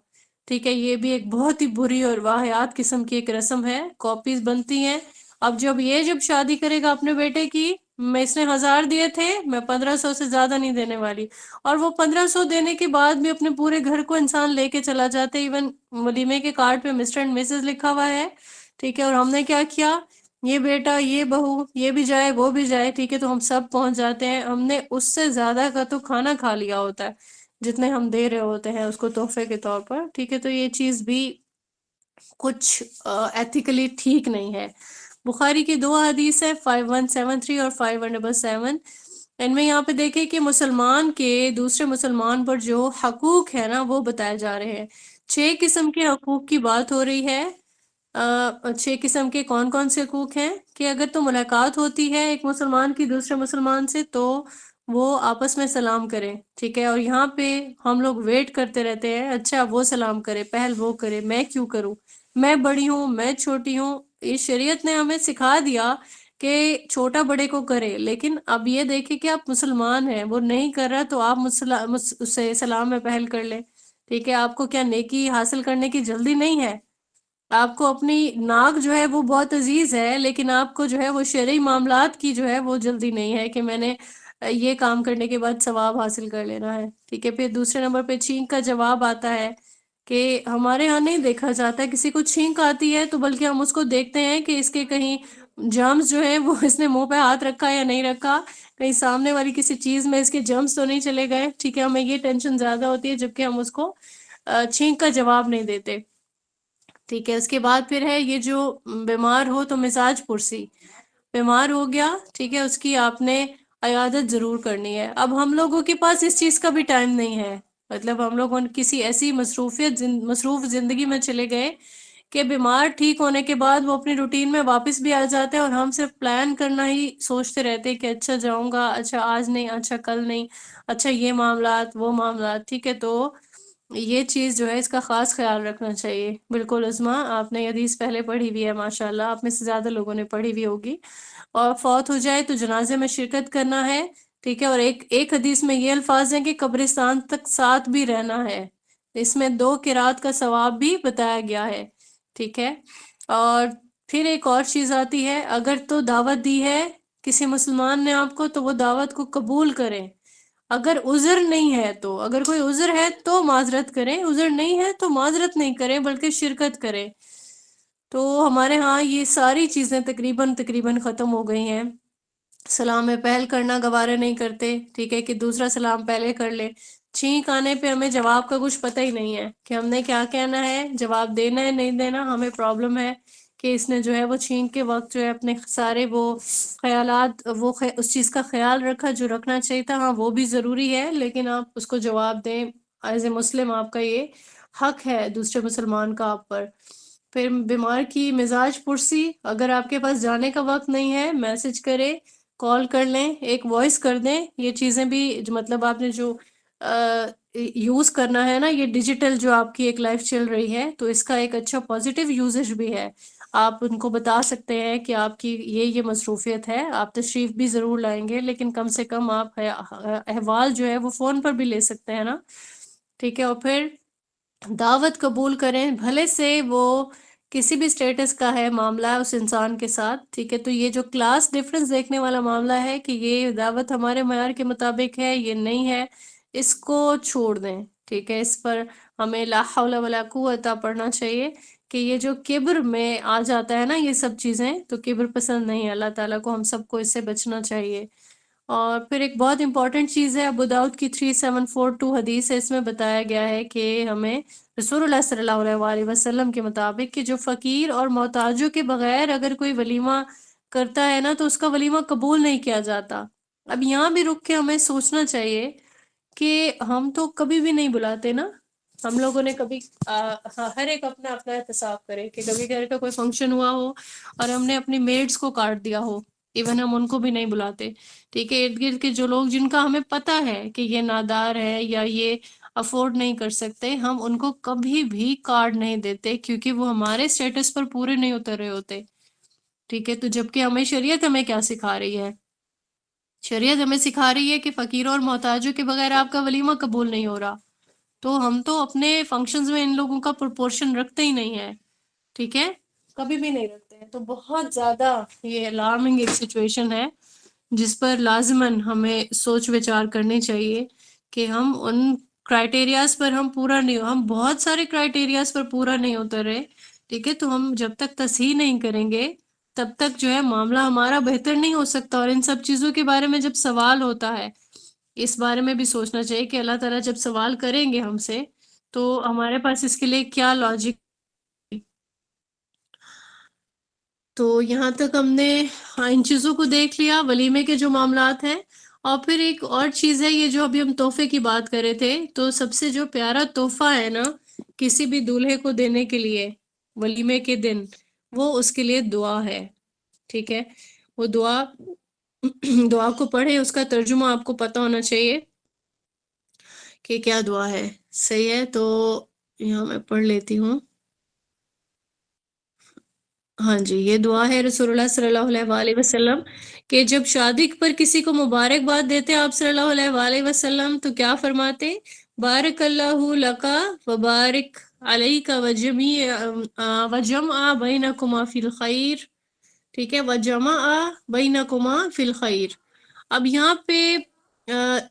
ٹھیک ہے۔ یہ بھی ایک بہت ہی بری اور واہیات قسم کی ایک رسم ہے، کاپیز بنتی ہیں۔ اب جب شادی کرے گا اپنے بیٹے کی، میں اس نے 1000 دیے تھے، میں 1500 سے زیادہ نہیں دینے والی، اور وہ 1500 دینے کے بعد بھی اپنے پورے گھر کو انسان لے کے چلا جاتے، ایون ولیمے کے کارڈ پہ مسٹر اینڈ مسز لکھا ہوا ہے، ٹھیک ہے، اور ہم نے کیا کیا، یہ بیٹا، یہ بہو، یہ بھی جائے وہ بھی جائے، ٹھیک ہے، تو ہم سب پہنچ جاتے ہیں، ہم نے اس سے زیادہ کا تو کھانا کھا لیا ہوتا ہے جتنے ہم دے رہے ہوتے ہیں اس کو تحفے کے طور پر، ٹھیک ہے۔ تو یہ چیز بھی کچھ ایتھیکلی ٹھیک نہیں ہے۔ بخاری کی 2 حدیث ہے، 5173 اور 5177، ان میں یہاں پہ دیکھیں کہ مسلمان کے دوسرے مسلمان پر جو حقوق ہے نا وہ بتائے جا رہے ہیں۔ 6 قسم کے حقوق کی بات ہو رہی ہے۔ 6 قسم کے کون کون سے حقوق ہیں کہ اگر تو ملاقات ہوتی ہے ایک مسلمان کی دوسرے مسلمان سے تو وہ آپس میں سلام کرے، ٹھیک ہے، اور یہاں پہ ہم لوگ ویٹ کرتے رہتے ہیں، اچھا وہ سلام کرے، پہل وہ کرے، میں کیوں کروں، میں بڑی ہوں، میں چھوٹی ہوں۔ یہ شریعت نے ہمیں سکھا دیا کہ چھوٹا بڑے کو کرے، لیکن اب یہ دیکھیں کہ آپ مسلمان ہیں، وہ نہیں کر رہا تو آپ اسے سلام میں پہل کر لیں، ٹھیک ہے۔ آپ کو کیا نیکی حاصل کرنے کی جلدی نہیں ہے؟ آپ کو اپنی ناک جو ہے وہ بہت عزیز ہے، لیکن آپ کو جو ہے وہ شرعی معاملات کی جو ہے وہ جلدی نہیں ہے کہ میں نے یہ کام کرنے کے بعد ثواب حاصل کر لینا ہے، ٹھیک ہے۔ پھر دوسرے نمبر پہ چھینک کا جواب آتا ہے کہ ہمارے ہاں نہیں دیکھا جاتا ہے، کسی کو چھینک آتی ہے تو بلکہ ہم اس کو دیکھتے ہیں کہ اس کے کہیں جرمز جو ہیں وہ اس نے منہ پہ ہاتھ رکھا یا نہیں رکھا، کہیں سامنے والی کسی چیز میں اس کے جرمز تو نہیں چلے گئے، ٹھیک ہے۔ ہمیں یہ ٹینشن زیادہ ہوتی ہے جبکہ ہم اس کو چھینک کا جواب نہیں دیتے، ٹھیک ہے۔ اس کے بعد پھر ہے یہ جو بیمار ہو تو مزاج پرسی، بیمار ہو گیا، ٹھیک ہے، اس کی آپ نے عیادت ضرور کرنی ہے۔ اب ہم لوگوں کے پاس اس چیز کا بھی ٹائم نہیں ہے، مطلب ہم لوگوں نے کسی ایسی مصروف زندگی میں چلے گئے کہ بیمار ٹھیک ہونے کے بعد وہ اپنی روٹین میں واپس بھی آ جاتے ہیں، اور ہم صرف پلان کرنا ہی سوچتے رہتے ہیں کہ اچھا جاؤں گا، اچھا آج نہیں، اچھا کل نہیں، اچھا یہ معاملات وہ معاملات، ٹھیک ہے۔ تو یہ چیز جو ہے اس کا خاص خیال رکھنا چاہیے۔ بالکل عظما، آپ نے یہ حدیث پہلے پڑھی ہوئی ہے، ماشاءاللہ آپ میں سے زیادہ لوگوں نے پڑھی ہوئی ہوگی۔ اور فوت ہو جائے تو جنازے میں شرکت کرنا ہے، ٹھیک ہے۔ اور ایک حدیث میں یہ الفاظ ہیں کہ قبرستان تک ساتھ بھی رہنا ہے، اس میں 2 قرات کا ثواب بھی بتایا گیا ہے، ٹھیک ہے۔ اور پھر ایک اور چیز آتی ہے، اگر تو دعوت دی ہے کسی مسلمان نے آپ کو تو وہ دعوت کو قبول کریں، اگر عذر نہیں ہے تو، اگر کوئی عذر ہے تو معذرت کریں، عذر نہیں ہے تو معذرت نہیں کریں بلکہ شرکت کریں۔ تو ہمارے ہاں یہ ساری چیزیں تقریباً ختم ہو گئی ہیں۔ سلام میں پہل کرنا گوارا نہیں کرتے، ٹھیک ہے، کہ دوسرا سلام پہلے کر لے۔ چھینک آنے پہ ہمیں جواب کا کچھ پتہ ہی نہیں ہے کہ ہم نے کیا کہنا ہے، جواب دینا ہے نہیں دینا، ہمیں پرابلم ہے کہ اس نے جو ہے وہ چھینک کے وقت جو ہے اپنے سارے وہ خیالات اس چیز کا خیال رکھا جو رکھنا چاہیے تھا، ہاں وہ بھی ضروری ہے، لیکن آپ اس کو جواب دیں، ایز اے مسلم آپ کا یہ حق ہے دوسرے مسلمان کا آپ پر۔ پھر بیمار کی مزاج پرسی، اگر آپ کے پاس جانے کا وقت نہیں ہے، میسج کرے، کال کر لیں، ایک وائس کر دیں، یہ چیزیں بھی مطلب آپ نے جو یوز کرنا ہے نا، یہ ڈیجیٹل جو آپ کی ایک لائف چل رہی ہے، تو اس کا ایک اچھا پازیٹیو یوزج بھی ہے. آپ ان کو بتا سکتے ہیں کہ آپ کی یہ مصروفیت ہے، آپ تشریف بھی ضرور لائیں گے، لیکن کم سے کم آپ احوال جو ہے وہ فون پر بھی لے سکتے ہیں نا. ٹھیک ہے. اور پھر دعوت قبول کریں، بھلے سے وہ کسی بھی اسٹیٹس کا ہے معاملہ اس انسان کے ساتھ. ٹھیک ہے. تو یہ جو کلاس ڈفرنس دیکھنے والا معاملہ ہے کہ یہ دعوت ہمارے معیار کے مطابق ہے یہ نہیں ہے، اس کو چھوڑ دیں. ٹھیک ہے. اس پر ہمیں لا حول ولا قوت پڑھنا چاہیے کہ یہ جو کبر میں آ جاتا ہے نا یہ سب چیزیں، تو کبر پسند نہیں ہے اللہ تعالیٰ کو، ہم سب کو اس سے بچنا چاہیے. اور پھر ایک بہت امپورٹنٹ چیز ہے، ابو داؤد کی 3742 حدیث ہے، اس میں بتایا گیا ہے کہ ہمیں رسول اللہ صلی اللہ علیہ وآلہ وسلم کے مطابق کہ جو فقیر اور محتاجوں کے بغیر اگر کوئی ولیمہ کرتا ہے نا تو اس کا ولیمہ قبول نہیں کیا جاتا. اب یہاں بھی رک کے ہمیں سوچنا چاہیے کہ ہم تو کبھی بھی نہیں بلاتے نا. ہم لوگوں نے کبھی ہر ایک اپنا اپنا احتساب کرے کہ کبھی گھر کا کوئی فنکشن ہوا ہو اور ہم نے اپنی میڈس کو کاٹ دیا ہو، ایون ہم ان کو بھی نہیں بلاتے. ٹھیک ہے. ارد گرد کے جو لوگ جن کا ہمیں پتہ ہے کہ یہ نادار ہے یا یہ افورڈ نہیں کر سکتے، ہم ان کو کبھی بھی کارڈ نہیں دیتے کیونکہ وہ ہمارے سٹیٹس پر پورے نہیں اتر رہے ہوتے. ٹھیک ہے. تو جبکہ شریعت ہمیں کیا سکھا رہی ہے؟ شریعت ہمیں سکھا رہی ہے کہ فقیروں اور محتاجوں کے بغیر آپ کا ولیمہ قبول نہیں ہو رہا. تو ہم تو اپنے فنکشنز میں ان لوگوں کا پرپورشن رکھتے ہی نہیں ہے. ٹھیک ہے. کبھی بھی نہیں رکھتے ہیں. تو بہت زیادہ یہ الارمنگ ایک سچویشن ہے جس پر لازماً ہمیں سوچ وچار کرنی چاہیے کہ ہم ان کرائٹیریاز پر ہم بہت سارے کرائٹیریاز پر پورا نہیں اتر رہے. ٹھیک ہے. تو ہم جب تک تصحیح نہیں کریں گے تب تک جو ہے معاملہ ہمارا بہتر نہیں ہو سکتا. اور ان سب چیزوں کے بارے میں جب سوال ہوتا ہے اس بارے میں بھی سوچنا چاہیے کہ اللہ تعالیٰ جب سوال کریں گے ہم سے تو ہمارے پاس اس کے لیے کیا لاجک. تو یہاں تک ہم نے ان چیزوں کو دیکھ لیا، ولیمے کے جو معاملات ہیں. اور پھر ایک اور چیز ہے، یہ جو ابھی ہم تحفے کی بات کر رہے تھے، تو سب سے جو پیارا تحفہ ہے نا کسی بھی دولہے کو دینے کے لیے ولیمے کے دن، وہ اس کے لیے دعا ہے. ٹھیک ہے. وہ دعا کو پڑھیں، اس کا ترجمہ آپ کو پتہ ہونا چاہیے کہ کیا دعا ہے. صحیح ہے. تو یہاں میں پڑھ لیتی ہوں. ہاں جی. یہ دعا ہے رسول اللہ صلی اللہ علیہ وآلہ وسلم کہ جب شادی پر کسی کو مبارکباد دیتے آپ صلی اللہ علیہ وآلہ وسلم تو کیا فرماتے؟ بارک اللہ لکا وبارک علیک وجمع بینکما فی الخیر. ٹھیک ہے. وجمع بینکما فی الخیر. اب یہاں پہ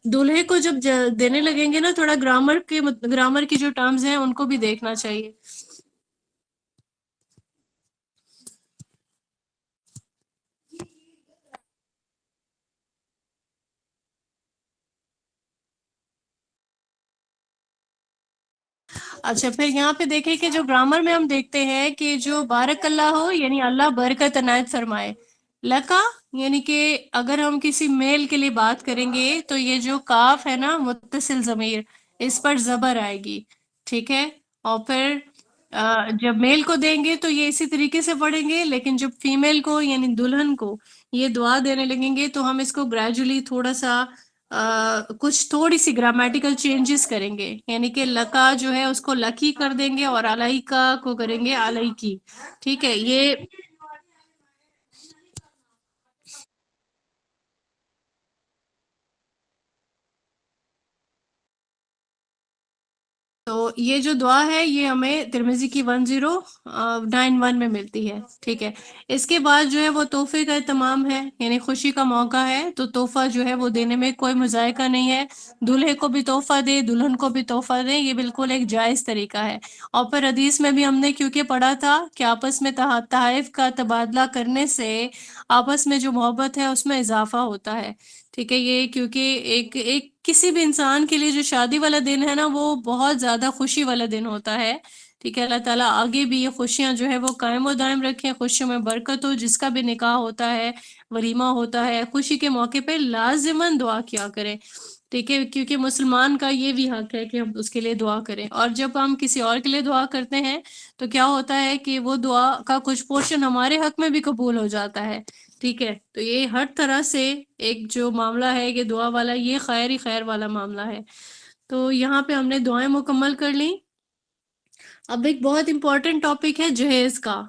دولہے کو جب دینے لگیں گے نا تھوڑا گرامر کی جو ٹرمز ہیں ان کو بھی دیکھنا چاہیے. اچھا. پھر یہاں پہ دیکھیں کہ جو گرامر میں ہم دیکھتے ہیں کہ جو بارک اللہ ہو یعنی اللہ برکت عنایت فرمائے. لکا یعنی کہ اگر ہم کسی میل کے لیے بات کریں گے تو یہ جو کاف ہے نا متصل ضمیر، اس پر زبر آئے گی. ٹھیک ہے. اور پھر جب میل کو دیں گے تو یہ اسی طریقے سے پڑھیں گے، لیکن جب فیمیل کو یعنی دلہن کو یہ دعا دینے لگیں گے تو ہم اس کو گریجولی تھوڑا سا کچھ تھوڑی سی گرامیٹیکل چینجز کریں گے. یعنی کہ لکا جو ہے اس کو لکی کر دیں گے اور علیکا کو کریں گے علیکی. ٹھیک ہے. یہ تو یہ جو دعا ہے یہ ہمیں ترمذی کی 1091 میں ملتی ہے. ٹھیک ہے. اس کے بعد جو ہے وہ تحفے کا اہتمام ہے، یعنی خوشی کا موقع ہے تو تحفہ جو ہے وہ دینے میں کوئی مذائقہ نہیں ہے. دولہے کو بھی تحفہ دے، دلہن کو بھی تحفہ دے، یہ بالکل ایک جائز طریقہ ہے. اور پھر حدیث میں بھی ہم نے کیونکہ پڑھا تھا کہ آپس میں تحائف کا تبادلہ کرنے سے آپس میں جو محبت ہے اس میں اضافہ ہوتا ہے. ٹھیک ہے. یہ کیونکہ ایک کسی بھی انسان کے لیے جو شادی والا دن ہے نا وہ بہت زیادہ خوشی والا دن ہوتا ہے. ٹھیک ہے. اللہ تعالیٰ آگے بھی یہ خوشیاں جو ہے وہ قائم و دائم رکھیں، خوشیوں میں برکت ہو. جس کا بھی نکاح ہوتا ہے، ولیمہ ہوتا ہے، خوشی کے موقع پہ لازماً دعا کیا کریں. ٹھیک ہے. کیونکہ مسلمان کا یہ بھی حق ہے کہ ہم اس کے لیے دعا کریں. اور جب ہم کسی اور کے لیے دعا کرتے ہیں تو کیا ہوتا ہے کہ وہ دعا کا کچھ پورشن ہمارے حق میں بھی قبول ہو جاتا ہے. ٹھیک ہے. تو یہ ہر طرح سے ایک جو معاملہ ہے یہ دعا والا، یہ خیر ہی خیر والا معاملہ ہے. تو یہاں پہ ہم نے دعائیں مکمل کر لیں. اب ایک بہت امپورٹنٹ ٹاپک ہے جہیز کا.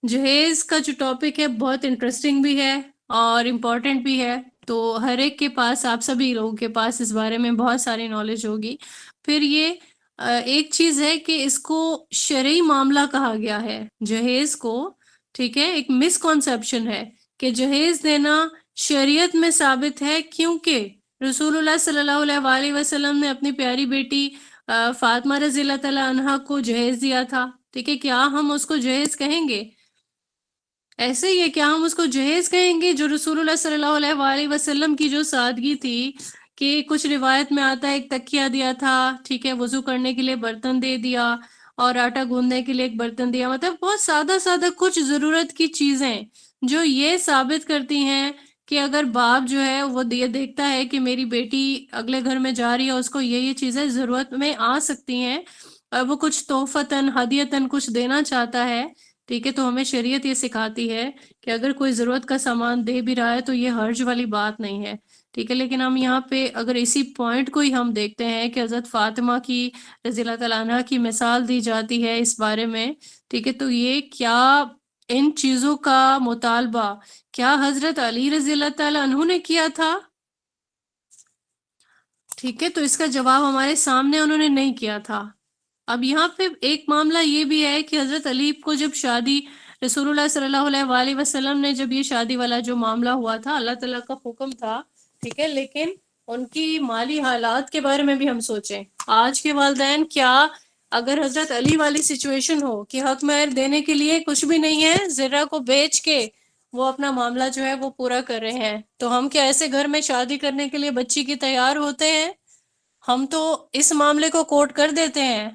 جہیز کا جو ٹاپک ہے بہت انٹرسٹنگ بھی ہے اور امپورٹنٹ بھی ہے. تو ہر ایک کے پاس، آپ سبھی لوگوں کے پاس اس بارے میں بہت ساری نالج ہوگی. پھر یہ ایک چیز ہے کہ اس کو شرعی معاملہ کہا گیا ہے جہیز کو. ٹھیک ہے، ایک مسکنسیپشن ہے کہ جہیز دینا شریعت میں ثابت ہے، کیونکہ رسول اللہ صلی اللہ علیہ وآلہ وسلم نے اپنی پیاری بیٹی فاطمہ رضی اللہ تعالی عنہا کو جہیز دیا تھا. ٹھیک ہے، کیا ہم اس کو جہیز کہیں گے؟ ایسے ہی ہے، کیا ہم اس کو جہیز کہیں گے؟ جو رسول اللہ صلی اللہ علیہ وآلہ وسلم کی جو سادگی تھی، کہ کچھ روایت میں آتا ہے ایک تکیہ دیا تھا، ٹھیک ہے، وضو کرنے کے لیے برتن دے دیا اور آٹا گوندنے کے لیے ایک برتن دیا. مطلب بہت سادہ سادہ کچھ ضرورت کی چیزیں جو یہ ثابت کرتی ہیں کہ اگر باپ جو ہے وہ یہ دیکھتا ہے کہ میری بیٹی اگلے گھر میں جا رہی ہے، اس کو یہ چیزیں ضرورت میں آ سکتی ہیں، اور وہ کچھ تحفتاً ہدیتاً کچھ دینا چاہتا ہے. ٹھیک ہے، تو ہمیں شریعت یہ سکھاتی ہے کہ اگر کوئی ضرورت کا سامان دے بھی رہا ہے تو یہ حرج والی بات نہیں ہے. ٹھیک ہے، لیکن ہم یہاں پہ اگر اسی پوائنٹ کو ہی ہم دیکھتے ہیں کہ حضرت فاطمہ کی رضی اللہ تعالیٰ عنہ کی مثال دی جاتی ہے اس بارے میں. ٹھیک ہے، تو یہ کیا ان چیزوں کا مطالبہ کیا حضرت علی رضی اللہ تعالیٰ عنہ نے کیا تھا؟ ٹھیک ہے، تو اس کا جواب ہمارے سامنے انہوں نے نہیں کیا تھا. اب یہاں پہ ایک معاملہ یہ بھی ہے کہ حضرت علی کو جب شادی رسول اللہ صلی اللہ علیہ وآلہ وسلم نے جب یہ شادی والا جو معاملہ ہوا تھا، اللہ تعالیٰ کا حکم تھا. ٹھیک ہے، لیکن ان کی مالی حالات کے بارے میں بھی ہم سوچیں. آج کے والدین کیا اگر حضرت علی والی سچویشن ہو کہ حق مہر دینے کے لیے کچھ بھی نہیں ہے، زرہ کو بیچ کے وہ اپنا معاملہ جو ہے وہ پورا کر رہے ہیں، تو ہم کیا ایسے گھر میں شادی کرنے کے لیے بچی کی تیار ہوتے ہیں؟ ہم تو اس معاملے کو کوٹ کر دیتے ہیں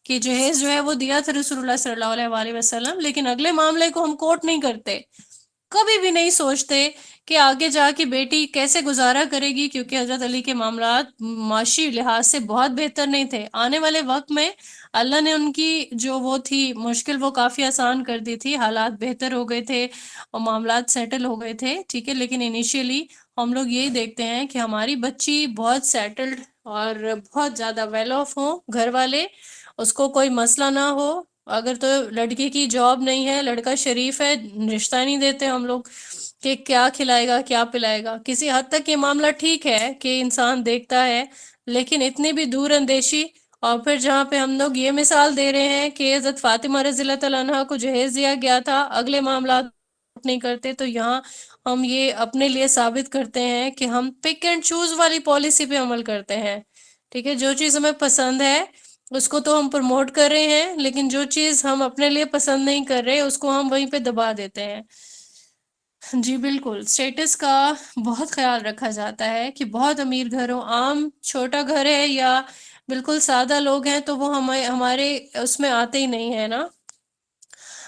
کہ جہیز جو ہے وہ دیا تھا رسول اللہ صلی اللہ علیہ وآلہ وسلم، لیکن اگلے معاملے کو ہم کوٹ نہیں کرتے. کبھی بھی نہیں سوچتے کہ آگے جا کے بیٹی کیسے گزارا کرے گی، کیونکہ حضرت علی کے معاملات معاشی لحاظ سے بہت بہتر نہیں تھے. آنے والے وقت میں اللہ نے ان کی جو وہ تھی مشکل وہ کافی آسان کر دی تھی، حالات بہتر ہو گئے تھے اور معاملات سیٹل ہو گئے تھے. ٹھیک ہے، لیکن انیشیلی ہم لوگ یہی دیکھتے ہیں کہ ہماری بچی بہت سیٹلڈ اور بہت زیادہ ویل آف ہو، گھر والے اس کو کوئی مسئلہ نہ ہو. اگر تو لڑکی کی جاب نہیں ہے، لڑکا شریف ہے، رشتہ نہیں دیتے ہم لوگ کہ کیا کھلائے گا کیا پلائے گا. کسی حد تک یہ معاملہ ٹھیک ہے کہ انسان دیکھتا ہے، لیکن اتنی بھی دور اندیشی. اور پھر جہاں پہ ہم لوگ یہ مثال دے رہے ہیں کہ حضرت فاطمہ رضی اللہ تعالیٰ عنہ کو جہیز دیا گیا تھا، اگلے معاملات نہیں کرتے، تو یہاں ہم یہ اپنے لیے ثابت کرتے ہیں کہ ہم پک اینڈ چوز والی پالیسی پہ عمل کرتے ہیں. ٹھیک ہے، جو چیز ہمیں پسند ہے اس کو تو ہم پروموٹ کر رہے ہیں، لیکن جو چیز ہم اپنے لیے پسند نہیں کر رہے اس کو ہم وہیں پہ دبا دیتے ہیں. جی بالکل، سٹیٹس کا بہت خیال رکھا جاتا ہے کہ بہت امیر گھر ہو، عام چھوٹا گھر ہے یا بالکل سادہ لوگ ہیں تو وہ ہمارے اس میں آتے ہی نہیں ہے نا.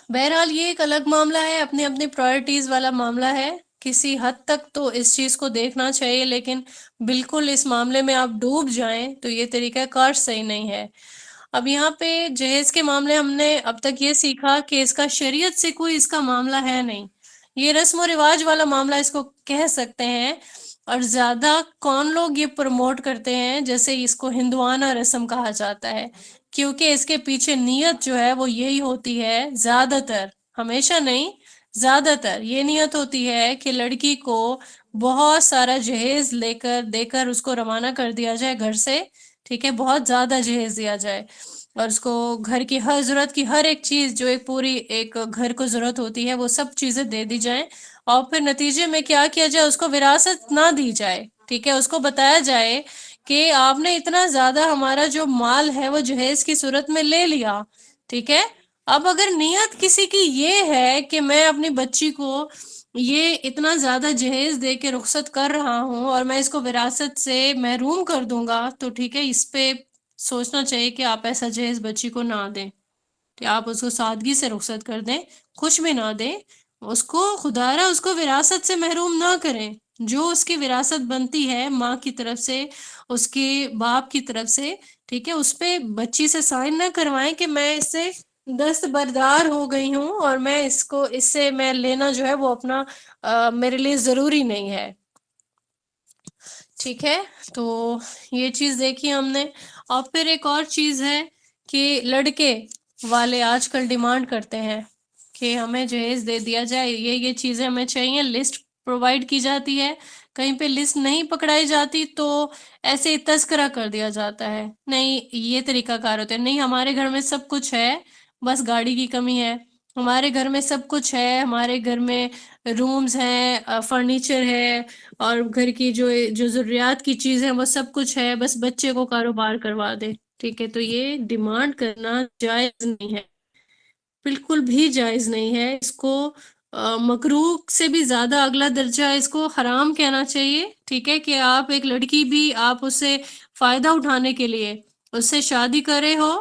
بہرحال یہ ایک الگ معاملہ ہے، اپنی اپنی پرائرٹیز والا معاملہ ہے. کسی حد تک تو اس چیز کو دیکھنا چاہیے، لیکن بالکل اس معاملے میں آپ ڈوب جائیں تو یہ طریقہ کار صحیح نہیں ہے. اب یہاں پہ جہیز کے معاملے ہم نے اب تک یہ سیکھا کہ اس کا شریعت سے کوئی اس کا معاملہ ہے نہیں، یہ رسم و رواج والا معاملہ اس کو کہہ سکتے ہیں. اور زیادہ کون لوگ یہ پروموٹ کرتے ہیں، جیسے اس کو ہندوانہ رسم کہا جاتا ہے، کیونکہ اس کے پیچھے نیت جو ہے وہ یہی ہوتی ہے، زیادہ تر، ہمیشہ نہیں، زیادہ تر یہ نیت ہوتی ہے کہ لڑکی کو بہت سارا جہیز دے کر اس کو روانہ کر دیا جائے گھر سے. ٹھیک ہے، بہت زیادہ جہیز دیا جائے اور اس کو گھر کی ہر ضرورت کی ہر ایک چیز جو ایک پوری ایک گھر کو ضرورت ہوتی ہے وہ سب چیزیں دے دی جائیں، اور پھر نتیجے میں کیا کیا جائے، اس کو وراثت نہ دی جائے. ٹھیک ہے، اس کو بتایا جائے کہ آپ نے اتنا زیادہ ہمارا جو مال ہے وہ جہیز کی صورت میں لے لیا. ٹھیک ہے، اب اگر نیت کسی کی یہ ہے کہ میں اپنی بچی کو یہ اتنا زیادہ جہیز دے کے رخصت کر رہا ہوں اور میں اس کو وراثت سے محروم کر دوں گا، تو ٹھیک ہے، اس پہ سوچنا چاہیے کہ آپ ایسا جہیز بچی کو نہ دیں، کہ آپ اس کو سادگی سے رخصت کر دیں، کچھ بھی نہ دیں، اس کو خدارا اس کو وراثت سے محروم نہ کریں. جو اس کی وراثت بنتی ہے ماں کی طرف سے، اس کے باپ کی طرف سے، ٹھیک ہے، اس پہ بچی سے سائن نہ کروائیں کہ میں اس سے دستبردار ہو گئی ہوں اور میں اس سے میں لینا جو ہے وہ اپنا میرے لیے ضروری نہیں ہے. ٹھیک ہے، تو یہ چیز دیکھی ہم نے. اور پھر ایک اور چیز ہے کہ لڑکے والے آج کل ڈیمانڈ کرتے ہیں کہ ہمیں جہیز دے دیا جائے، یہ چیزیں ہمیں چاہیے، لسٹ پرووائڈ کی جاتی ہے. کہیں پہ لسٹ نہیں پکڑائی جاتی تو ایسے ہی تذکرہ کر دیا جاتا ہے. نہیں، یہ طریقہ کار ہوتا ہے. نہیں، ہمارے گھر میں سب کچھ ہے، بس گاڑی کی کمی ہے. ہمارے گھر میں سب کچھ ہے، ہمارے گھر میں رومز ہیں، فرنیچر ہے، اور گھر کی جو ضروریات کی چیزیں وہ سب کچھ ہے، بس بچے کو کاروبار کروا دے. ٹھیک ہے، تو یہ ڈیمانڈ کرنا جائز نہیں ہے، بالکل بھی جائز نہیں ہے. اس کو مکروہ سے بھی زیادہ اگلا درجہ اس کو حرام کہنا چاہیے. ٹھیک ہے، کہ آپ ایک لڑکی بھی آپ اسے فائدہ اٹھانے کے لیے اس سے شادی کرے ہو.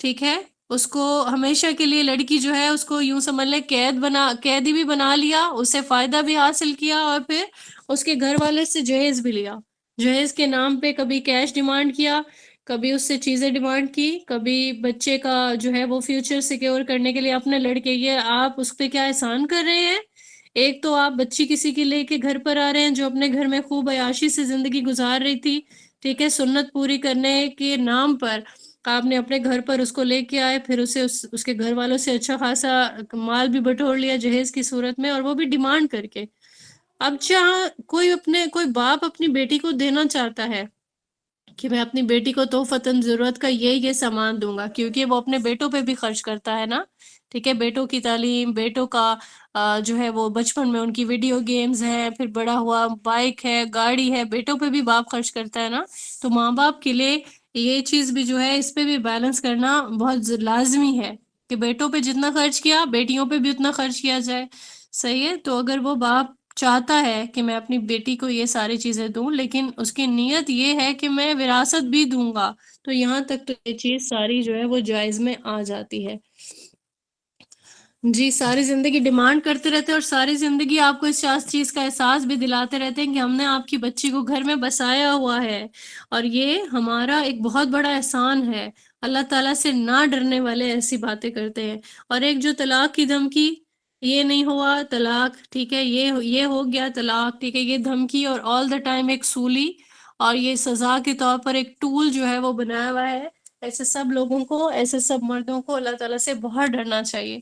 ٹھیک ہے، اس کو ہمیشہ کے لیے لڑکی جو ہے اس کو یوں سمجھ لے قیدی بھی بنا لیا، اسے فائدہ بھی حاصل کیا، اور پھر اس کے گھر والے سے جہیز بھی لیا. جہیز کے نام پہ کبھی کیش ڈیمانڈ کیا، کبھی اس سے چیزیں ڈیمانڈ کی، کبھی بچے کا جو ہے وہ فیوچر سیکیور کرنے کے لیے اپنے لڑکے. یہ آپ اس پہ کیا احسان کر رہے ہیں؟ ایک تو آپ بچی کسی کی لے کے گھر پر آ رہے ہیں جو اپنے گھر میں خوب عیاشی سے زندگی گزار رہی تھی. ٹھیک ہے، سنت پوری کرنے کے نام پر آپ نے اپنے گھر پر اس کو لے کے آئے، پھر اسے اس کے گھر والوں سے اچھا خاصا مال بھی بٹور لیا جہیز کی صورت میں، اور وہ بھی ڈیمانڈ کر کے. اب جہاں کوئی باپ اپنی بیٹی کو دینا چاہتا ہے کہ میں اپنی بیٹی کو تحفتاً ضرورت کا یہ سامان دوں گا، کیونکہ وہ اپنے بیٹوں پہ بھی خرچ کرتا ہے نا. ٹھیک ہے، بیٹوں کی تعلیم، بیٹوں کا جو ہے وہ بچپن میں ان کی ویڈیو گیمز ہیں، پھر بڑا ہوا بائک ہے، گاڑی ہے، بیٹوں پہ بھی باپ خرچ کرتا ہے نا. تو ماں باپ کے لیے یہ چیز بھی جو ہے اس پہ بھی بیلنس کرنا بہت لازمی ہے کہ بیٹوں پہ جتنا خرچ کیا بیٹیوں پہ بھی اتنا خرچ کیا جائے. صحیح ہے، تو اگر وہ باپ چاہتا ہے کہ میں اپنی بیٹی کو یہ ساری چیزیں دوں، لیکن اس کی نیت یہ ہے کہ میں وراثت بھی دوں گا، تو یہاں تک تو یہ چیز ساری جو ہے وہ جائز میں آ جاتی ہے. جی، ساری زندگی ڈیمانڈ کرتے رہتے ہیں، اور ساری زندگی آپ کو اس چیز کا احساس بھی دلاتے رہتے ہیں کہ ہم نے آپ کی بچی کو گھر میں بسایا ہوا ہے، اور یہ ہمارا ایک بہت بڑا احسان ہے. اللہ تعالیٰ سے نہ ڈرنے والے ایسی باتیں کرتے ہیں. اور ایک جو طلاق کی دھمکی، یہ نہیں ہوا طلاق، ٹھیک ہے، یہ ہو گیا طلاق، ٹھیک ہے، یہ دھمکی اور آل دا ٹائم ایک سولی اور یہ سزا کے طور پر ایک ٹول جو ہے وہ بنایا ہوا ہے. ایسے سب لوگوں کو، ایسے سب مردوں کو اللہ تعالیٰ سے بہت ڈرنا چاہیے.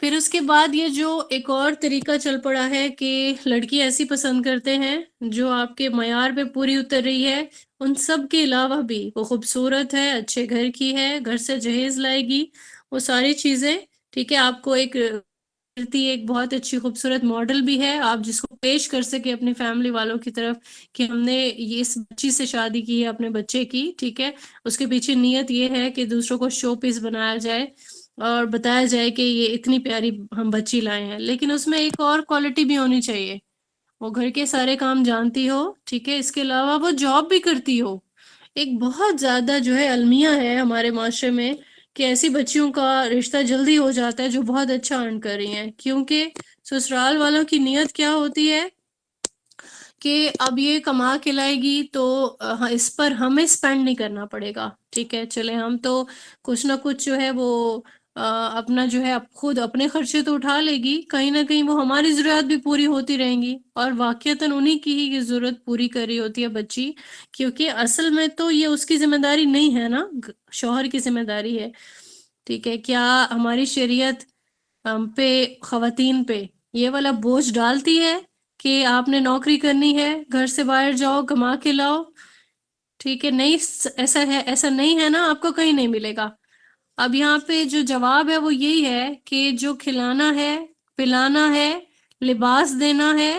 پھر اس کے بعد یہ جو ایک اور طریقہ چل پڑا ہے کہ لڑکی ایسی پسند کرتے ہیں جو آپ کے معیار پہ پوری اتر رہی ہے، ان سب کے علاوہ بھی وہ خوبصورت ہے، اچھے گھر کی ہے، گھر سے جہیز لائے گی، وہ ساری چیزیں. ٹھیک ہے، آپ کو ایک بہت اچھی خوبصورت ماڈل بھی ہے، آپ جس کو پیش کر سکے اپنی فیملی والوں کی طرف کہ ہم نے یہ اس بچی سے شادی کی ہے اپنے بچے کی. ٹھیک ہے، اس کے پیچھے نیت یہ ہے کہ دوسروں کو شو پیس بنایا جائے اور بتایا جائے کہ یہ اتنی پیاری ہم بچی لائے ہیں. لیکن اس میں ایک اور کوالٹی بھی ہونی چاہیے، وہ گھر کے سارے کام جانتی ہو. ٹھیک ہے، اس کے علاوہ وہ جاب بھی کرتی ہو. ایک بہت زیادہ جو ہے المیہ ہے ہمارے معاشرے میں کہ ایسی بچیوں کا رشتہ جلدی ہو جاتا ہے جو بہت اچھا ارن کر رہی ہیں، کیونکہ سسرال والوں کی نیت کیا ہوتی ہے کہ اب یہ کما کے لائے گی تو اس پر ہمیں سپینڈ نہیں کرنا پڑے گا. ٹھیک ہے، چلے ہم تو کچھ نہ کچھ جو ہے وہ اپنا جو ہے خود اپنے خرچے تو اٹھا لے گی، کہیں نہ کہیں وہ ہماری ضروریات بھی پوری ہوتی رہیں گی، اور واقعتاً انہی کی ہی ضرورت پوری کر رہی ہوتی ہے بچی، کیونکہ اصل میں تو یہ اس کی ذمہ داری نہیں ہے نا، شوہر کی ذمہ داری ہے. ٹھیک ہے، کیا ہماری شریعت ہم پہ، خواتین پہ یہ والا بوجھ ڈالتی ہے کہ آپ نے نوکری کرنی ہے، گھر سے باہر جاؤ، کما کے لاؤ؟ ٹھیک ہے، نہیں، ایسا نہیں ہے نا، آپ کو کہیں نہیں ملے گا. اب یہاں پہ جو جواب ہے وہ یہی ہے کہ جو کھلانا ہے، پلانا ہے، لباس دینا ہے،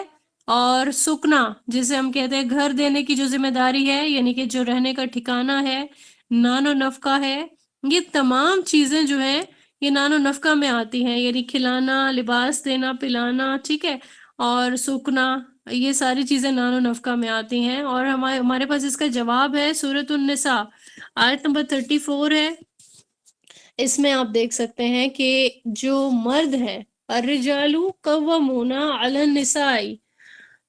اور سکنا جسے ہم کہتے ہیں گھر دینے کی جو ذمہ داری ہے، یعنی کہ جو رہنے کا ٹھکانہ ہے، نان و نفقہ ہے، یہ تمام چیزیں جو ہیں یہ نان و نفقہ میں آتی ہیں، یعنی کھلانا، لباس دینا، پلانا، ٹھیک ہے، اور سکنا، یہ ساری چیزیں نان و نفقہ میں آتی ہیں. اور ہمارے پاس اس کا جواب ہے سورۃ النساء، آیت نمبر 34 ہے. اس میں آپ دیکھ سکتے ہیں کہ جو مرد ہے، الرجال قوامون علی النساء،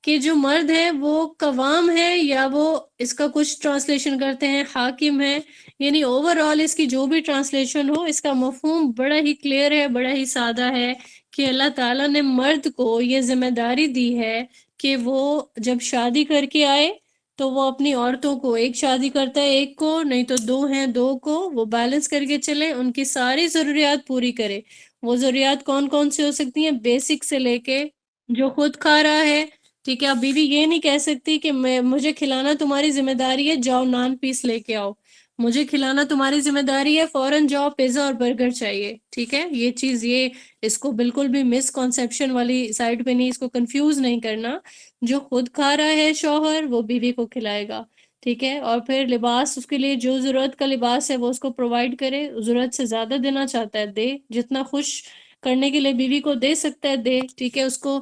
کہ جو مرد ہے وہ قوام ہے، یا وہ اس کا کچھ ٹرانسلیشن کرتے ہیں حاکم ہے، یعنی اوور آل اس کی جو بھی ٹرانسلیشن ہو، اس کا مفہوم بڑا ہی کلیئر ہے، بڑا ہی سادہ ہے کہ اللہ تعالیٰ نے مرد کو یہ ذمہ داری دی ہے کہ وہ جب شادی کر کے آئے تو وہ اپنی عورتوں کو، ایک شادی کرتا ہے ایک کو، نہیں تو دو ہیں دو کو، وہ بیلنس کر کے چلے، ان کی ساری ضروریات پوری کرے۔ وہ ضروریات کون کون سی ہو سکتی ہیں؟ بیسک سے لے کے جو خود کھا رہا ہے، ٹھیک ہے، اب بیوی یہ نہیں کہہ سکتی کہ مجھے کھلانا تمہاری ذمہ داری ہے، جاؤ نان پیس لے کے آؤ، مجھے کھلانا تمہاری ذمہ داری ہے، فوراً جاؤ پیزا اور برگر چاہیے، ٹھیک ہے۔ یہ چیز، یہ اس کو بالکل بھی مس کنسیپشن والی سائڈ پہ نہیں، اس کو کنفیوز نہیں کرنا۔ جو خود کھا رہا ہے شوہر، وہ بیوی کو کھلائے گا، ٹھیک ہے۔ اور پھر لباس، اس کے لیے جو ضرورت کا لباس ہے وہ اس کو پرووائڈ کرے، ضرورت سے زیادہ دینا چاہتا ہے دے، جتنا خوش کرنے کے لیے بیوی کو دے سکتا ہے دے، ٹھیک ہے۔ اس کو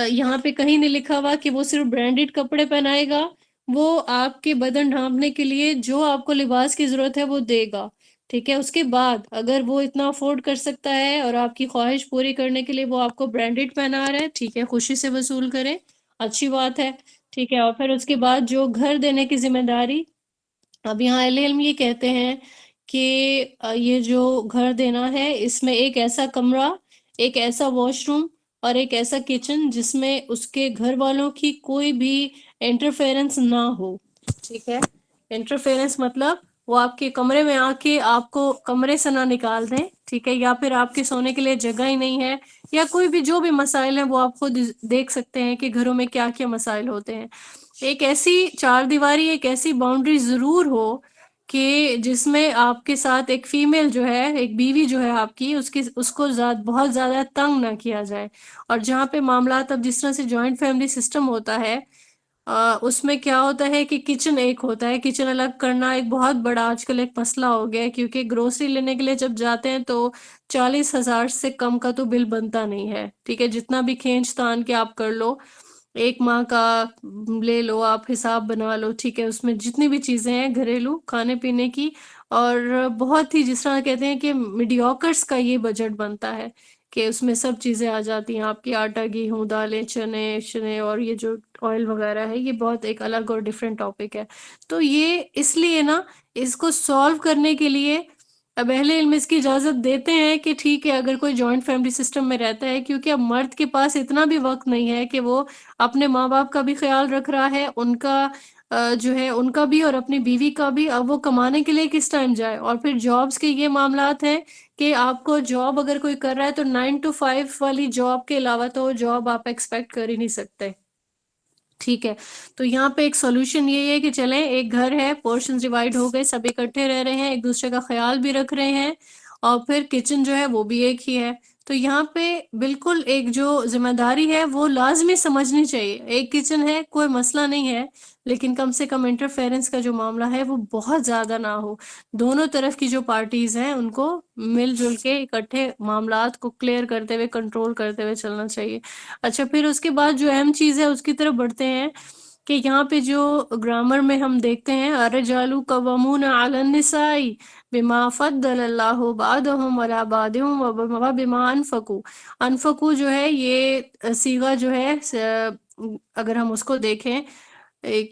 یہاں پہ کہیں نہیں لکھا ہوا کہ وہ صرف برانڈیڈ کپڑے پہنائے گا، وہ آپ کے بدن ڈھانپنے کے لیے جو آپ کو لباس کی ضرورت ہے وہ دے گا، ٹھیک ہے۔ اس کے بعد اگر وہ اتنا افورڈ کر سکتا ہے اور آپ کی خواہش پوری کرنے کے لیے وہ آپ کو برانڈیڈ پہنا رہا ہے، ٹھیک ہے، خوشی سے وصول کرے، اچھی بات ہے، ٹھیک ہے۔ اور پھر اس کے بعد جو گھر دینے کی ذمہ داری، اب یہاں اہل علم یہ کہتے ہیں کہ یہ جو گھر دینا ہے، اس میں ایک ایسا کمرہ، ایک ایسا واش روم اور ایک ایسا کچن جس میں اس کے گھر والوں کی کوئی بھی انٹرفیرنس نہ ہو، ٹھیک ہے۔ انٹرفیرنس مطلب وہ آپ کے کمرے میں آ کے آپ کو کمرے سے نہ نکال دیں، ٹھیک ہے، یا پھر آپ کے سونے کے لیے جگہ ہی نہیں ہے، یا کوئی بھی جو بھی مسائل ہیں وہ آپ خود دیکھ سکتے ہیں کہ گھروں میں کیا کیا مسائل ہوتے ہیں۔ ایک ایسی چار دیواری، ایک ایسی باؤنڈری ضرور ہو کہ جس میں آپ کے ساتھ ایک فیمیل جو ہے، ایک بیوی جو ہے آپ کی، اس کو بہت زیادہ تنگ نہ کیا جائے۔ اور جہاں پہ معاملات، اب جس طرح سے جوائنٹ فیملی سسٹم ہوتا ہے، اس میں کیا ہوتا ہے کہ کچن ایک ہوتا ہے، کچن الگ کرنا ایک بہت بڑا آج کل ایک مسئلہ ہو گیا ہے، کیونکہ گروسری لینے کے لیے جب جاتے ہیں تو 40,000 سے کم کا تو بل بنتا نہیں ہے، ٹھیک ہے، جتنا بھی کھینچ تان کے آپ کر لو، ایک ماہ کا لے لو، آپ حساب بنا لو، ٹھیک ہے، اس میں جتنی بھی چیزیں ہیں گھریلو کھانے پینے کی، اور بہت ہی جس طرح کہتے ہیں کہ میڈیوکرس کا یہ بجٹ بنتا ہے کہ اس میں سب چیزیں آ جاتی ہیں، آپ کی آٹا، گیہوں، دالیں، چنے شنے، اور یہ جو آئل وغیرہ ہے، یہ بہت ایک الگ اور ڈفرینٹ ٹاپک ہے۔ تو یہ اس لیے نا، اس کو سالو کرنے کے لیے اب اہل علم اس کی اجازت دیتے ہیں کہ ٹھیک ہے اگر کوئی جوائنٹ فیملی سسٹم میں رہتا ہے، کیونکہ اب مرد کے پاس اتنا بھی وقت نہیں ہے کہ وہ اپنے ماں باپ کا بھی خیال رکھ رہا ہے، ان کا جو ہے ان کا بھی اور اپنی بیوی کا بھی، اب وہ کمانے کے لیے کس ٹائم جائے۔ اور پھر جابس کے یہ معاملات ہیں کہ آپ کو جاب اگر کوئی کر رہا ہے تو 9 to 5 والی جاب کے علاوہ تو جاب آپ ایکسپیکٹ کر ہی نہیں سکتے، ٹھیک ہے۔ تو یہاں پہ ایک سولوشن یہی ہے کہ چلیں، ایک گھر ہے، پورشنز ڈیوائیڈ ہو گئے، سب اکٹھے رہ رہے ہیں، ایک دوسرے کا خیال بھی رکھ رہے ہیں، اور پھر کچن جو ہے وہ بھی ایک ہی ہے۔ تو یہاں پہ بالکل ایک جو ذمہ داری ہے وہ لازمی سمجھنی چاہیے، ایک کچن ہے کوئی مسئلہ نہیں ہے، لیکن کم سے کم انٹرفیرنس کا جو معاملہ ہے وہ بہت زیادہ نہ ہو، دونوں طرف کی جو پارٹیز ہیں ان کو مل جل کے اکٹھے معاملات کو کلیئر کرتے ہوئے، کنٹرول کرتے ہوئے چلنا چاہیے۔ اچھا، پھر اس کے بعد جو اہم چیز ہے اس کی طرف بڑھتے ہیں کہ یہاں پہ جو گرامر میں ہم دیکھتے ہیں، الرجال قوامون علی النساء بما فضل اللہ بعضهم علی بعض وبما انفقوا۔ انفقوا جو ہے، یہ صیغہ جو ہے، اگر ہم اس کو دیکھیں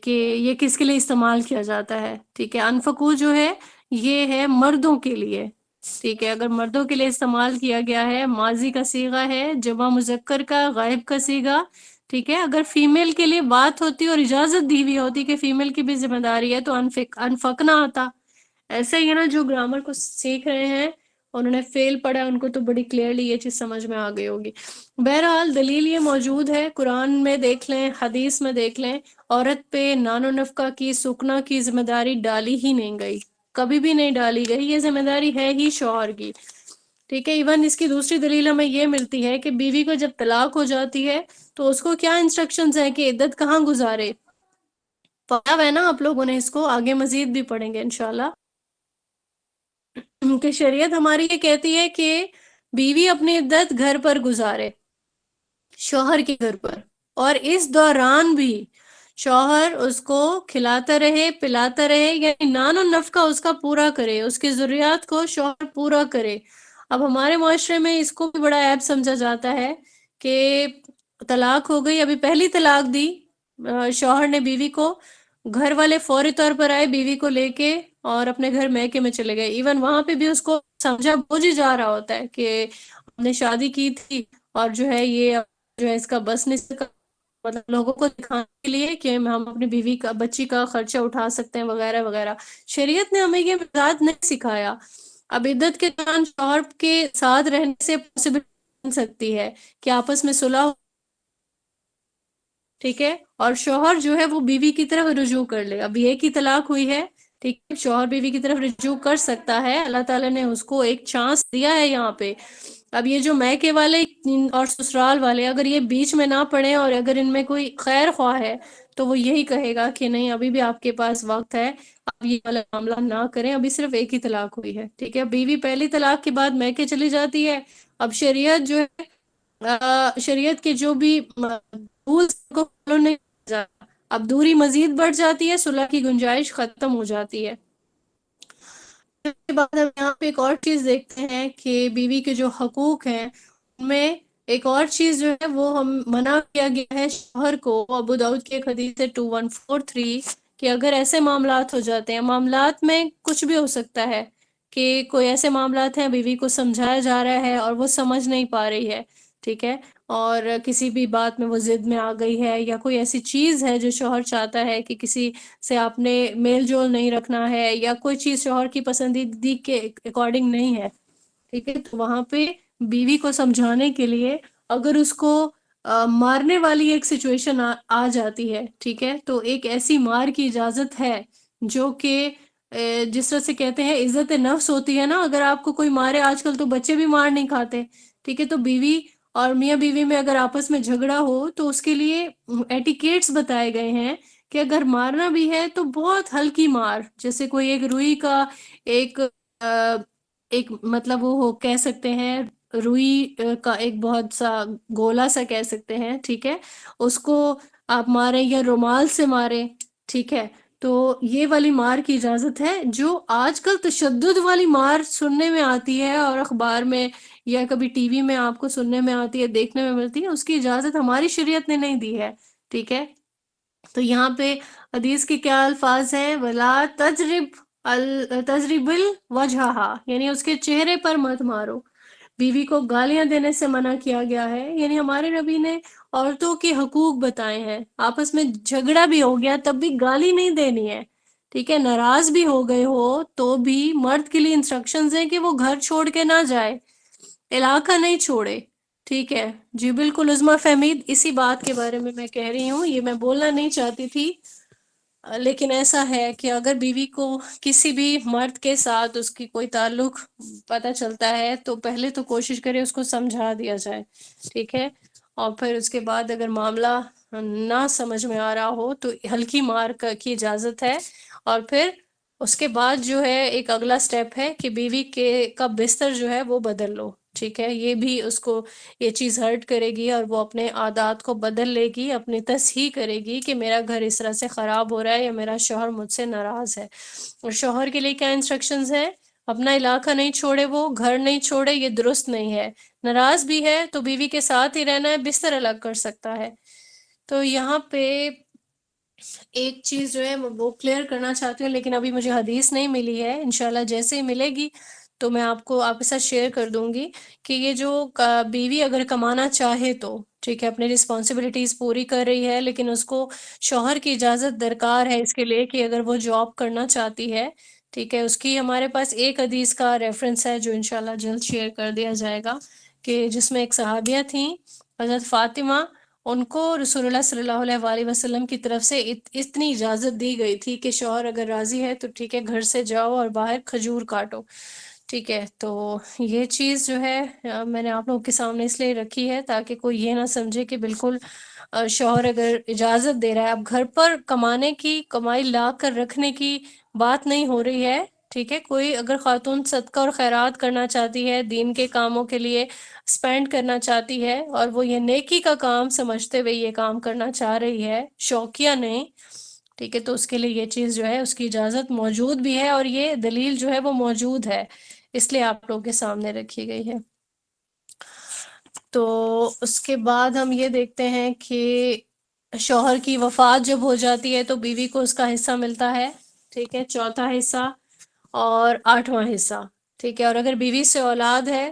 کہ یہ کس کے لیے استعمال کیا جاتا ہے، ٹھیک ہے، انفقوا جو ہے یہ ہے مردوں کے لیے، ٹھیک ہے، اگر مردوں کے لیے استعمال کیا گیا ہے، ماضی کا صیغہ ہے، جمع مذکر کا، غائب کا صیغہ، ٹھیک ہے۔ اگر فیمیل کے لیے بات ہوتی اور اجازت دی ہوئی ہوتی کہ فیمیل کی بھی ذمہ داری ہے تو انفقنا آتا۔ ایسے ہی ہے نا، جو گرامر کو سیکھ رہے ہیں، انہوں نے فیل پڑھا، ان کو تو بڑی کلیئرلی یہ چیز سمجھ میں آ گئی ہوگی۔ بہرحال دلیل یہ موجود ہے، قرآن میں دیکھ لیں، حدیث میں دیکھ لیں، عورت پہ نان و نفقہ کی، سکنا کی ذمہ داری ڈالی ہی نہیں گئی، کبھی بھی نہیں ڈالی گئی، یہ ذمہ داری ہے ہی شوہر کی، ٹھیک ہے۔ ایون اس کی دوسری دلیل ہمیں یہ ملتی ہے کہ بیوی کو جب طلاق ہو جاتی ہے تو اس کو کیا انسٹرکشنز ہیں کہ عدت کہاں گزارے، پڑھا ہوا ہے نا آپ لوگوں نے، اس کو آگے مزید بھی پڑھیں گے انشاءاللہ، کہ شریعت ہماری یہ کہتی ہے کہ بیوی اپنی عدت گھر پر گزارے، شوہر کے گھر پر، اور اس دوران بھی شوہر اس کو کھلاتا رہے، پلاتا رہے، یعنی نان و نفقہ اس کا پورا کرے، اس کی ضروریات کو شوہر پورا کرے۔ اب ہمارے معاشرے میں اس کو بھی بڑا عیب سمجھا جاتا ہے کہ طلاق ہو گئی، ابھی پہلی طلاق دی شوہر نے بیوی کو، گھر والے فوری طور پر آئے بیوی کو لے کے اور اپنے گھر میکے میں چلے گئے، ایون وہاں پہ بھی اس کو سمجھا بوجھ ہی جا رہا ہوتا ہے کہ ہم نے شادی کی تھی اور جو ہے یہ جو ہے اس کا بس نہیں سکا، مطلب لوگوں کو دکھانے کے لیے کہ ہم اپنی بیوی کا بچی کا خرچہ اٹھا سکتے ہیں وغیرہ وغیرہ. شریعت نے ہمیں یہ مزاج نہیں سکھایا. اب عدت کے دوران شوہر کے ساتھ رہنے سے پاسبل بن سکتی ہے کہ آپس میں صلح ہو، ٹھیک ہے، اور شوہر جو ہے وہ بیوی کی طرف رجوع کر لے. اب ایک ہی طلاق ہوئی ہے، ٹھیک ہے، شوہر بیوی کی طرف رجوع کر سکتا ہے. اللہ تعالیٰ نے اس کو ایک چانس دیا ہے یہاں پہ. اب یہ جو میکے والے اور سسرال والے اگر یہ بیچ میں نہ پڑے اور اگر ان میں کوئی خیر خواہ ہے تو وہ یہی کہے گا کہ نہیں، ابھی بھی آپ کے پاس وقت ہے، اب یہ والا معاملہ نہ کریں، ابھی صرف ایک ہی طلاق ہوئی ہے، ٹھیک ہے. بیوی پہلی طلاق کے بعد میکے چلی جاتی ہے. اب شریعت جو ہے شریعت کے جو بھی رولز کو فالو نہیں کیا جاتا. اب دوری مزید بڑھ جاتی ہے، صلح کی گنجائش ختم ہو جاتی ہے. اس کے بعد ہم یہاں پہ ایک اور چیز دیکھتے ہیں کہ بیوی کے جو حقوق ہیں ان میں ایک اور چیز جو ہے وہ ہم منع کیا گیا ہے شوہر کو. ابو داؤد کے ایک حدیث ہے 2143 کہ اگر ایسے معاملات ہو جاتے ہیں، معاملات میں کچھ بھی ہو سکتا ہے کہ کوئی ایسے معاملات ہیں بیوی کو سمجھایا جا رہا ہے اور وہ سمجھ نہیں پا رہی ہے، ٹھیک ہے، اور کسی بھی بات میں وہ ضد میں آ گئی ہے، یا کوئی ایسی چیز ہے جو شوہر چاہتا ہے کہ کسی سے آپ نے میل جول نہیں رکھنا ہے، یا کوئی چیز شوہر کی پسندیدگی کے اکارڈنگ نہیں ہے، ٹھیک ہے، تو وہاں پہ بیوی کو سمجھانے کے لیے اگر اس کو مارنے والی ایک سچویشن آ جاتی ہے، ٹھیک ہے، تو ایک ایسی مار کی اجازت ہے جو کہ جس طرح سے کہتے ہیں عزت نفس ہوتی ہے نا. اگر آپ کو کوئی مارے، آج کل تو بچے بھی مار نہیں کھاتے، ٹھیک ہے، تو بیوی اور میاں بیوی میں اگر آپس میں جھگڑا ہو تو اس کے لیے ایٹیکیٹس بتائے گئے ہیں کہ اگر مارنا بھی ہے تو بہت ہلکی مار، جیسے کوئی ایک روئی کا ایک ایک مطلب وہ کہہ سکتے ہیں روئی کا ایک بہت سا گولا سا کہہ سکتے ہیں، ٹھیک ہے، اس کو آپ ماریں یا رومال سے ماریں، ٹھیک ہے. تو یہ والی مار کی اجازت ہے. جو آج کل تشدد والی مار سننے میں آتی ہے اور اخبار میں یا کبھی ٹی وی میں آپ کو سننے میں آتی ہے، دیکھنے میں ملتی ہے، اس کی اجازت ہماری شریعت نے نہیں دی ہے، ٹھیک ہے. تو یہاں پہ حدیث کے کیا الفاظ ہیں؟ وَلَا تَضْرِبِ الْوَجْهَهَا، یعنی اس کے چہرے پر مت مارو. بیوی کو گالیاں دینے سے منع کیا گیا ہے. یعنی ہمارے نبی نے عورتوں کے حقوق بتائے ہیں. آپس میں جھگڑا بھی ہو گیا تب بھی گالی نہیں دینی ہے، ٹھیک ہے، ناراض بھی ہو گئے ہو تو بھی مرد کے لیے انسٹرکشنز ہیں کہ وہ گھر چھوڑ کے نہ جائے، علاقہ نہیں چھوڑے، ٹھیک ہے. جی بالکل عظما فہمید، اسی بات کے بارے میں کہہ رہی ہوں. یہ میں بولنا نہیں چاہتی تھی، لیکن ایسا ہے کہ اگر بیوی کو کسی بھی مرد کے ساتھ اس کی کوئی تعلق پتہ چلتا ہے تو پہلے تو کوشش کرے اس کو سمجھا دیا جائے، ٹھیک ہے، اور پھر اس کے بعد اگر معاملہ نہ سمجھ میں آ رہا ہو تو ہلکی مار کی اجازت ہے. اور پھر اس کے بعد جو ہے ایک اگلا سٹیپ ہے کہ بیوی کے کا بستر جو ہے وہ بدل لو، ٹھیک ہے. یہ بھی اس کو یہ چیز ہرٹ کرے گی اور وہ اپنے عادات کو بدل لے گی، اپنی تصحیح کرے گی کہ میرا گھر اس طرح سے خراب ہو رہا ہے یا میرا شوہر مجھ سے ناراض ہے. اور شوہر کے لیے کیا انسٹرکشنز ہیں؟ اپنا علاقہ نہیں چھوڑے، وہ گھر نہیں چھوڑے، یہ درست نہیں ہے. ناراض بھی ہے تو بیوی کے ساتھ ہی رہنا ہے، بستر الگ کر سکتا ہے. تو یہاں پہ ایک چیز جو ہے وہ کلیئر کرنا چاہتی ہوں، لیکن ابھی مجھے حدیث نہیں ملی ہے. انشاءاللہ جیسے ہی ملے گی تو میں آپ کے ساتھ شیئر کر دوں گی کہ یہ جو بیوی اگر کمانا چاہے تو ٹھیک ہے، اپنی رسپانسبلٹیز پوری کر رہی ہے، لیکن اس کو شوہر کی اجازت درکار ہے اس کے لیے کہ اگر وہ جاب کرنا چاہتی ہے، ٹھیک ہے. اس کی ہمارے پاس ایک حدیث کا ریفرنس ہے جو انشاءاللہ جلد شیئر کر دیا جائے گا، کہ جس میں ایک صحابیہ تھیں حضرت فاطمہ، ان کو رسول اللہ صلی اللہ علیہ وآلہ وسلم کی طرف سے اتنی اجازت دی گئی تھی کہ شوہر اگر راضی ہے تو ٹھیک ہے گھر سے جاؤ اور باہر کھجور کاٹو، ٹھیک ہے. تو یہ چیز جو ہے میں نے آپ لوگوں کے سامنے اس لیے رکھی ہے تاکہ کوئی یہ نہ سمجھے کہ بالکل شوہر اگر اجازت دے رہا ہے. اب گھر پر کمانے کی، کمائی لا کر رکھنے کی بات نہیں ہو رہی ہے، ٹھیک ہے. کوئی اگر خاتون صدقہ اور خیرات کرنا چاہتی ہے، دین کے کاموں کے لیے اسپینڈ کرنا چاہتی ہے، اور وہ یہ نیکی کا کام سمجھتے ہوئے یہ کام کرنا چاہ رہی ہے، شوقیہ نہیں، ٹھیک ہے، تو اس کے لیے یہ چیز جو ہے اس کی اجازت موجود بھی ہے، اور یہ دلیل جو ہے وہ موجود ہے، اس لیے آپ لوگوں کے سامنے رکھی گئی ہے. تو اس کے بعد ہم یہ دیکھتے ہیں کہ شوہر کی وفات جب ہو جاتی ہے تو بیوی کو اس کا حصہ ملتا ہے، ٹھیک ہے، چوتھا حصہ اور آٹھواں حصہ، ٹھیک ہے. اور اگر بیوی سے اولاد ہے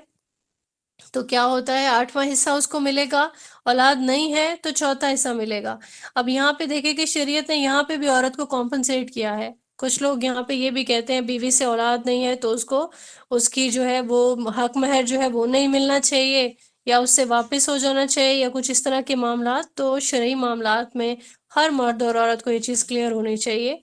تو کیا ہوتا ہے 8واں حصہ اس کو ملے گا، اولاد نہیں ہے تو چوتھا حصہ ملے گا۔ اب یہاں پہ دیکھیں کہ شریعت نے یہاں پہ بھی عورت کو کمپنسیٹ کیا ہے۔ کچھ لوگ یہاں پہ یہ بھی کہتے ہیں بیوی سے اولاد نہیں ہے تو اس کو اس کی جو ہے وہ حق مہر جو ہے وہ نہیں ملنا چاہیے، یا اس سے واپس ہو جانا چاہیے، یا کچھ اس طرح کے معاملات۔ تو شرعی معاملات میں ہر مرد اور عورت کو یہ چیز کلیئر ہونی چاہیے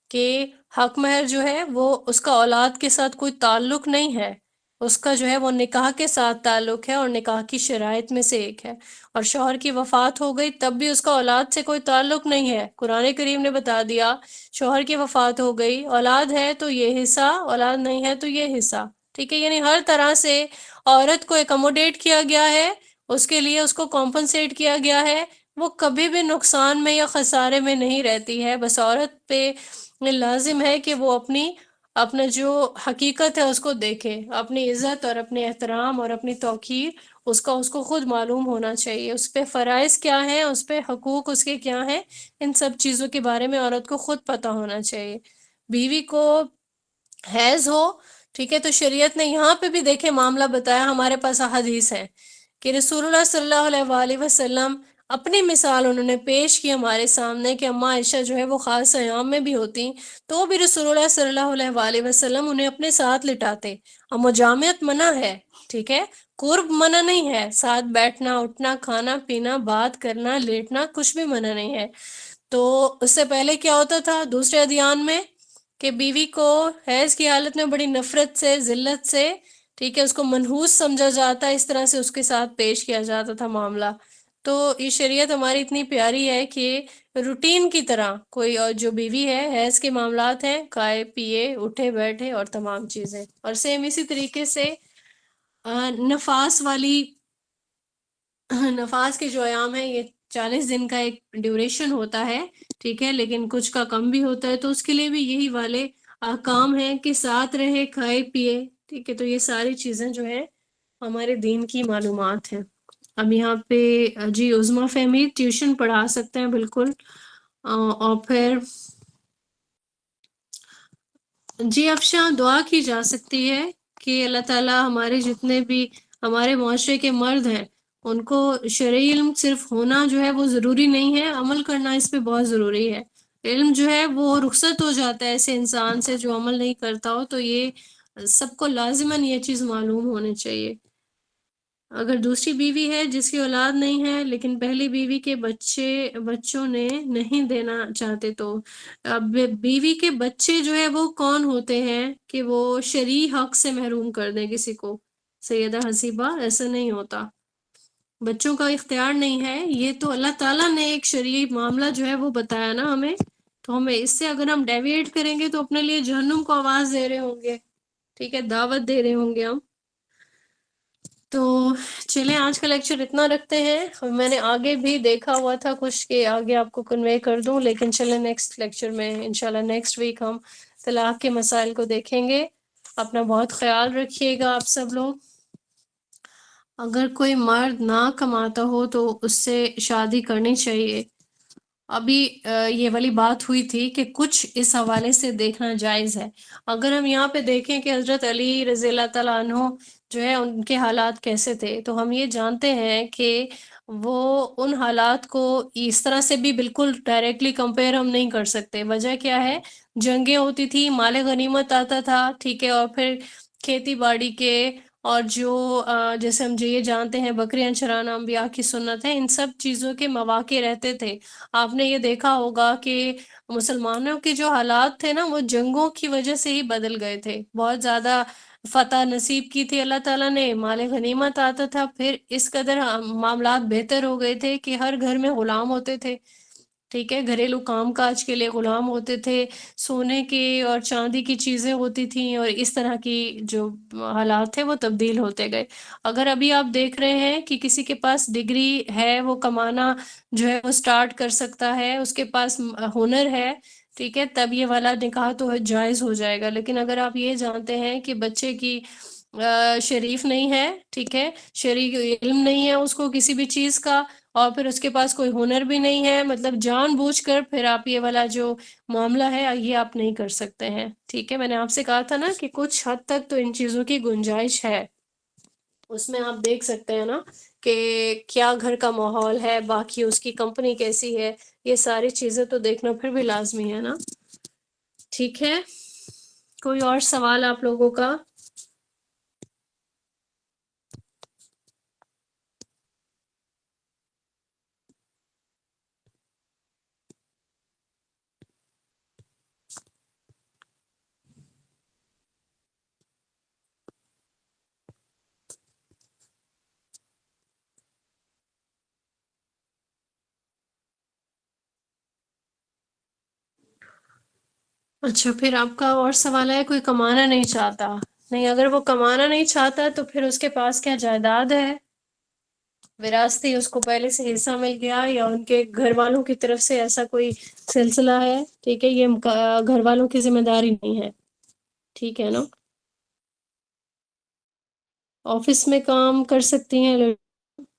کہ حق مہر جو ہے وہ اس کا اولاد کے ساتھ کوئی تعلق نہیں ہے، اس کا جو ہے وہ نکاح کے ساتھ تعلق ہے، اور نکاح کی شرائط میں سے ایک ہے۔ اور شوہر کی وفات ہو گئی تب بھی اس کا اولاد سے کوئی تعلق نہیں ہے، قرآن کریم نے بتا دیا شوہر کی وفات ہو گئی، اولاد ہے تو یہ حصہ، اولاد نہیں ہے تو یہ حصہ، ٹھیک ہے۔ یعنی ہر طرح سے عورت کو اکموڈیٹ کیا گیا ہے، اس کے لیے اس کو کمپنسیٹ کیا گیا ہے، وہ کبھی بھی نقصان میں یا خسارے میں نہیں رہتی ہے۔ بس عورت پہ لازم ہے کہ وہ اپنا جو حقیقت ہے اس کو دیکھے، اپنی عزت اور اپنے احترام اور اپنی توقیر اس کو خود معلوم ہونا چاہیے، اس پہ فرائض کیا ہیں، اس پہ حقوق اس کے کیا ہیں، ان سب چیزوں کے بارے میں عورت کو خود پتہ ہونا چاہیے۔ بیوی کو حیض ہو، ٹھیک ہے، تو شریعت نے یہاں پہ بھی دیکھے معاملہ بتایا، ہمارے پاس حدیث ہے کہ رسول اللہ صلی اللہ علیہ وآلہ وسلم اپنی مثال انہوں نے پیش کی ہمارے سامنے کہ اماں عائشہ جو ہے وہ خاص ایام میں بھی ہوتی تو بھی رسول اللہ صلی اللہ علیہ وآلہ وسلم انہیں اپنے ساتھ لٹاتے۔ اور مجامعت منع ہے، ٹھیک ہے، قرب منع نہیں ہے، ساتھ بیٹھنا اٹھنا کھانا پینا بات کرنا لیٹنا کچھ بھی منع نہیں ہے۔ تو اس سے پہلے کیا ہوتا تھا دوسرے ادیان میں کہ بیوی کو حیض کی حالت میں بڑی نفرت سے ذلت سے، ٹھیک ہے، اس کو منحوس سمجھا جاتا ہے، اس طرح سے اس کے ساتھ پیش کیا جاتا تھا معاملہ۔ تو یہ شریعت ہماری اتنی پیاری ہے کہ روٹین کی طرح کوئی اور جو بیوی ہے حیض کے معاملات ہیں، کھائے پیے اٹھے بیٹھے اور تمام چیزیں، اور سیم اسی طریقے سے نفاس والی نفاس کے جو ایام ہیں یہ 40 دن کا ایک ڈیوریشن ہوتا ہے، ٹھیک ہے، لیکن کچھ کا کم بھی ہوتا ہے، تو اس کے لیے بھی یہی والے احکام ہیں کہ ساتھ رہے کھائے پیے، ٹھیک ہے۔ تو یہ ساری چیزیں جو ہیں ہمارے دین کی معلومات ہیں۔ اب یہاں پہ جی عظمیٰ فہمی ٹیوشن پڑھا سکتے ہیں بالکل، اور پھر جی افشاں دعا کی جا سکتی ہے کہ اللہ تعالیٰ ہمارے جتنے بھی ہمارے معاشرے کے مرد ہیں ان کو شرعی علم صرف ہونا جو ہے وہ ضروری نہیں ہے، عمل کرنا اس پہ بہت ضروری ہے۔ علم جو ہے وہ رخصت ہو جاتا ہے ایسے انسان سے جو عمل نہیں کرتا ہو، تو یہ سب کو لازماً یہ چیز معلوم ہونی چاہیے۔ اگر دوسری بیوی ہے جس کی اولاد نہیں ہے لیکن پہلی بیوی کے بچوں نے نہیں دینا چاہتے، تو اب بیوی کے بچے جو ہے وہ کون ہوتے ہیں کہ وہ شرعی حق سے محروم کر دیں کسی کو؟ سیدہ حسیبہ ایسا نہیں ہوتا، بچوں کا اختیار نہیں ہے، یہ تو اللہ تعالیٰ نے ایک شرعی معاملہ جو ہے وہ بتایا نا ہمیں، تو ہمیں اس سے اگر ہم ڈیویٹ کریں گے تو اپنے لیے جہنم کو آواز دے رہے ہوں گے، ٹھیک ہے، دعوت دے رہے ہوں گے ہم۔ تو چلیں آج کا لیکچر اتنا رکھتے ہیں، میں نے آگے بھی دیکھا ہوا تھا کچھ کہ آگے آپ کو کنوے کر دوں، لیکن چلیں نیکسٹ لیکچر میں انشاءاللہ نیکسٹ ویک ہم طلاق کے مسائل کو دیکھیں گے۔ اپنا بہت خیال رکھیے گا آپ سب لوگ۔ اگر کوئی مرد نہ کماتا ہو تو اس سے شادی کرنی چاہیے۔ ابھی یہ والی بات ہوئی تھی کہ کچھ اس حوالے سے دیکھنا جائز ہے۔ اگر ہم یہاں پہ دیکھیں کہ حضرت علی رضی اللہ تعالیٰ عنہ جو ہے ان کے حالات کیسے تھے، تو ہم یہ جانتے ہیں کہ وہ ان حالات کو اس طرح سے بھی بالکل ڈائریکٹلی کمپیئر ہم نہیں کر سکتے۔ وجہ کیا ہے، جنگیں ہوتی تھی، مال غنیمت آتا تھا، ٹھیک ہے، اور پھر کھیتی باڑی کے اور جو جیسے ہم جو یہ جانتے ہیں بکریاں چرانا انبیاء کی سنت ہے، ان سب چیزوں کے مواقع رہتے تھے۔ آپ نے یہ دیکھا ہوگا کہ مسلمانوں کے جو حالات تھے نا وہ جنگوں کی وجہ سے ہی بدل گئے تھے، بہت زیادہ فتح نصیب کی تھی اللہ تعالیٰ نے، مال غنیمت آتا تھا، پھر اس قدر معاملات بہتر ہو گئے تھے کہ ہر گھر میں غلام ہوتے تھے، ٹھیک ہے، گھریلو کام کاج کے لیے غلام ہوتے تھے، سونے کی اور چاندی کی چیزیں ہوتی تھیں، اور اس طرح کی جو حالات تھے وہ تبدیل ہوتے گئے۔ اگر ابھی آپ دیکھ رہے ہیں کہ کسی کے پاس ڈگری ہے، وہ کمانا جو ہے وہ سٹارٹ کر سکتا ہے، اس کے پاس ہنر ہے، ٹھیک ہے، تب یہ والا نکاح تو جائز ہو جائے گا۔ لیکن اگر آپ یہ جانتے ہیں کہ بچے کی شریف نہیں ہے، ٹھیک ہے، شرعی علم نہیں ہے اس کو کسی بھی چیز کا، اور پھر اس کے پاس کوئی ہنر بھی نہیں ہے، مطلب جان بوجھ کر پھر آپ یہ والا جو معاملہ ہے یہ آپ نہیں کر سکتے ہیں، ٹھیک ہے۔ میں نے آپ سے کہا تھا نا کہ کچھ حد تک تو ان چیزوں کی گنجائش ہے۔ اس میں آپ دیکھ سکتے ہیں نا کہ کیا گھر کا ماحول ہے، باقی اس کی کمپنی کیسی ہے، یہ ساری چیزیں تو دیکھنا پھر بھی لازمی ہے نا. ٹھیک ہے، کوئی اور سوال آپ لوگوں کا؟ اچھا، پھر آپ کا اور سوال ہے کوئی کمانا نہیں چاہتا. نہیں، اگر وہ کمانا نہیں چاہتا تو پھر اس کے پاس کیا جائیداد ہے، وراثتی اس کو پہلے سے حصہ مل گیا، یا ان کے گھر والوں کی طرف سے ایسا کوئی سلسلہ ہے. ٹھیک ہے، یہ گھر والوں کی ذمہ داری نہیں ہے. ٹھیک ہے نا. آفس میں کام کر سکتی ہیں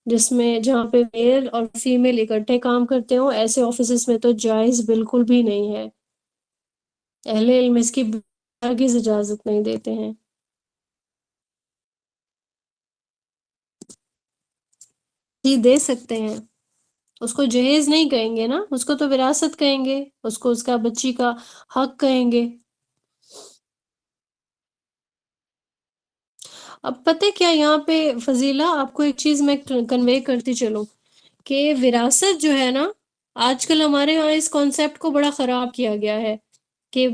جس میں جہاں پہ میل اور فیمیل اکٹھے کام کرتے ہوں، ایسے آفیسز میں تو جائز بالکل بھی نہیں ہے. اہل علم اس کی ہرگز اجازت نہیں دیتے ہیں. جی دے سکتے ہیں. اس کو جہیز نہیں کہیں گے نا، اس کو تو وراثت کہیں گے، اس کو اس کا بچی کا حق کہیں گے. اب پتہ کیا یہاں پہ فضیلہ، آپ کو ایک چیز میں کنوے کرتی چلوں کہ وراثت جو ہے نا، آج کل ہمارے ہاں اس کانسیپٹ کو بڑا خراب کیا گیا ہے کہ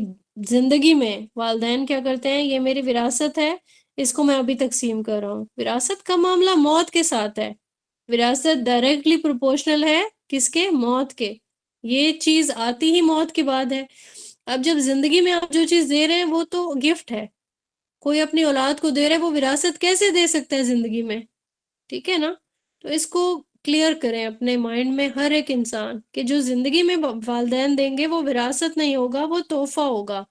زندگی میں والدین کیا کرتے ہیں، یہ میری وراثت ہے، اس کو میں ابھی تقسیم کر رہا ہوں. وراثت کا معاملہ موت کے ساتھ ہے. وراثت ڈائریکٹلی پروپورشنل ہے کس کے؟ موت کے. یہ چیز آتی ہی موت کے بعد ہے. اب جب زندگی میں آپ جو چیز دے رہے ہیں وہ تو گفٹ ہے. کوئی اپنی اولاد کو دے رہے، وہ وراثت کیسے دے سکتا ہے زندگی میں؟ ٹھیک ہے نا. تو اس کو کلیئر کریں اپنے مائنڈ میں ہر ایک انسان کہ جو زندگی میں والدین دیں گے وہ وراثت نہیں ہوگا، وہ تحفہ ہوگا.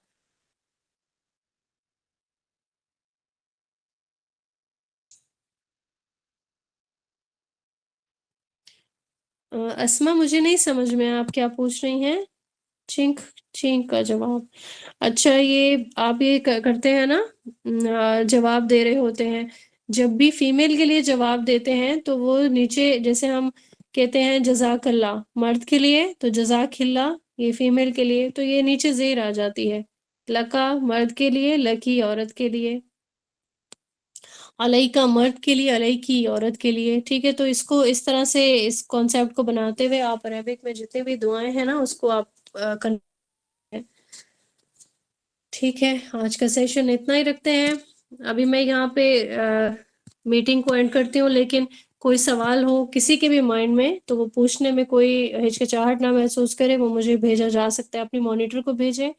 اسما مجھے نہیں سمجھ میں آپ کیا پوچھ رہی ہیں. چھینک، چھینک کا جواب. اچھا، یہ آپ یہ کرتے ہیں نا، جواب دے رہے ہوتے ہیں، جب بھی فیمیل کے لیے جواب دیتے ہیں تو وہ نیچے جیسے ہم کہتے ہیں جزاک اللہ مرد کے لیے، تو جزاک اللہ یہ فیمیل کے لیے، تو یہ نیچے زیر آ جاتی ہے. لکا مرد کے لیے، لکی عورت کے لیے. علیکہ مرد کے لیے، علیکی عورت کے لیے. ٹھیک ہے، تو اس کو اس طرح سے اس کانسیپٹ کو بناتے ہوئے آپ عربک میں جتنے بھی دعائیں ہیں نا اس کو آپ ٹھیک ہے. آج کا سیشن اتنا ہی رکھتے ہیں. ابھی میں یہاں پہ میٹنگ کو اینڈ کرتی ہوں، لیکن کوئی سوال ہو کسی کے بھی مائنڈ میں تو وہ پوچھنے میں کوئی ہچکچاہٹ نہ محسوس کرے، وہ مجھے بھیجا جا سکتا ہے، اپنی مانیٹر کو بھیجیں.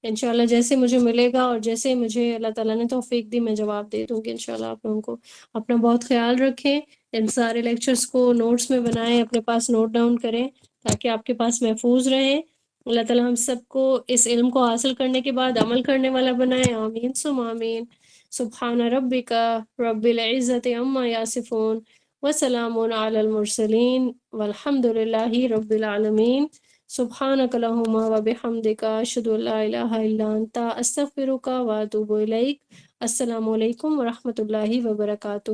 انشاءاللہ جیسے مجھے ملے گا اور جیسے مجھے اللہ تعالیٰ نے توفیق دی میں جواب دے دوں گی انشاءاللہ. آپ لوگوں کو اپنا بہت خیال رکھیں. ان سارے لیکچرز کو نوٹس میں بنائیں، اپنے پاس نوٹ ڈاؤن کریں تاکہ آپ کے پاس محفوظ رہیں. اللہ تعالیٰ ہم سب کو اس علم کو حاصل کرنے کے بعد عمل کرنے والا بنائے. آمین ثم آمین. سبحان ربک رب العزت عما یصفون وسلام علی المرسلین والحمد للہ رب العالمین. سبحانک اللہم وبحمدک اشہد ان لا الہ الا انت استغفرک واتوب الیک. السلام علیکم ورحمۃ اللہ وبرکاتہ.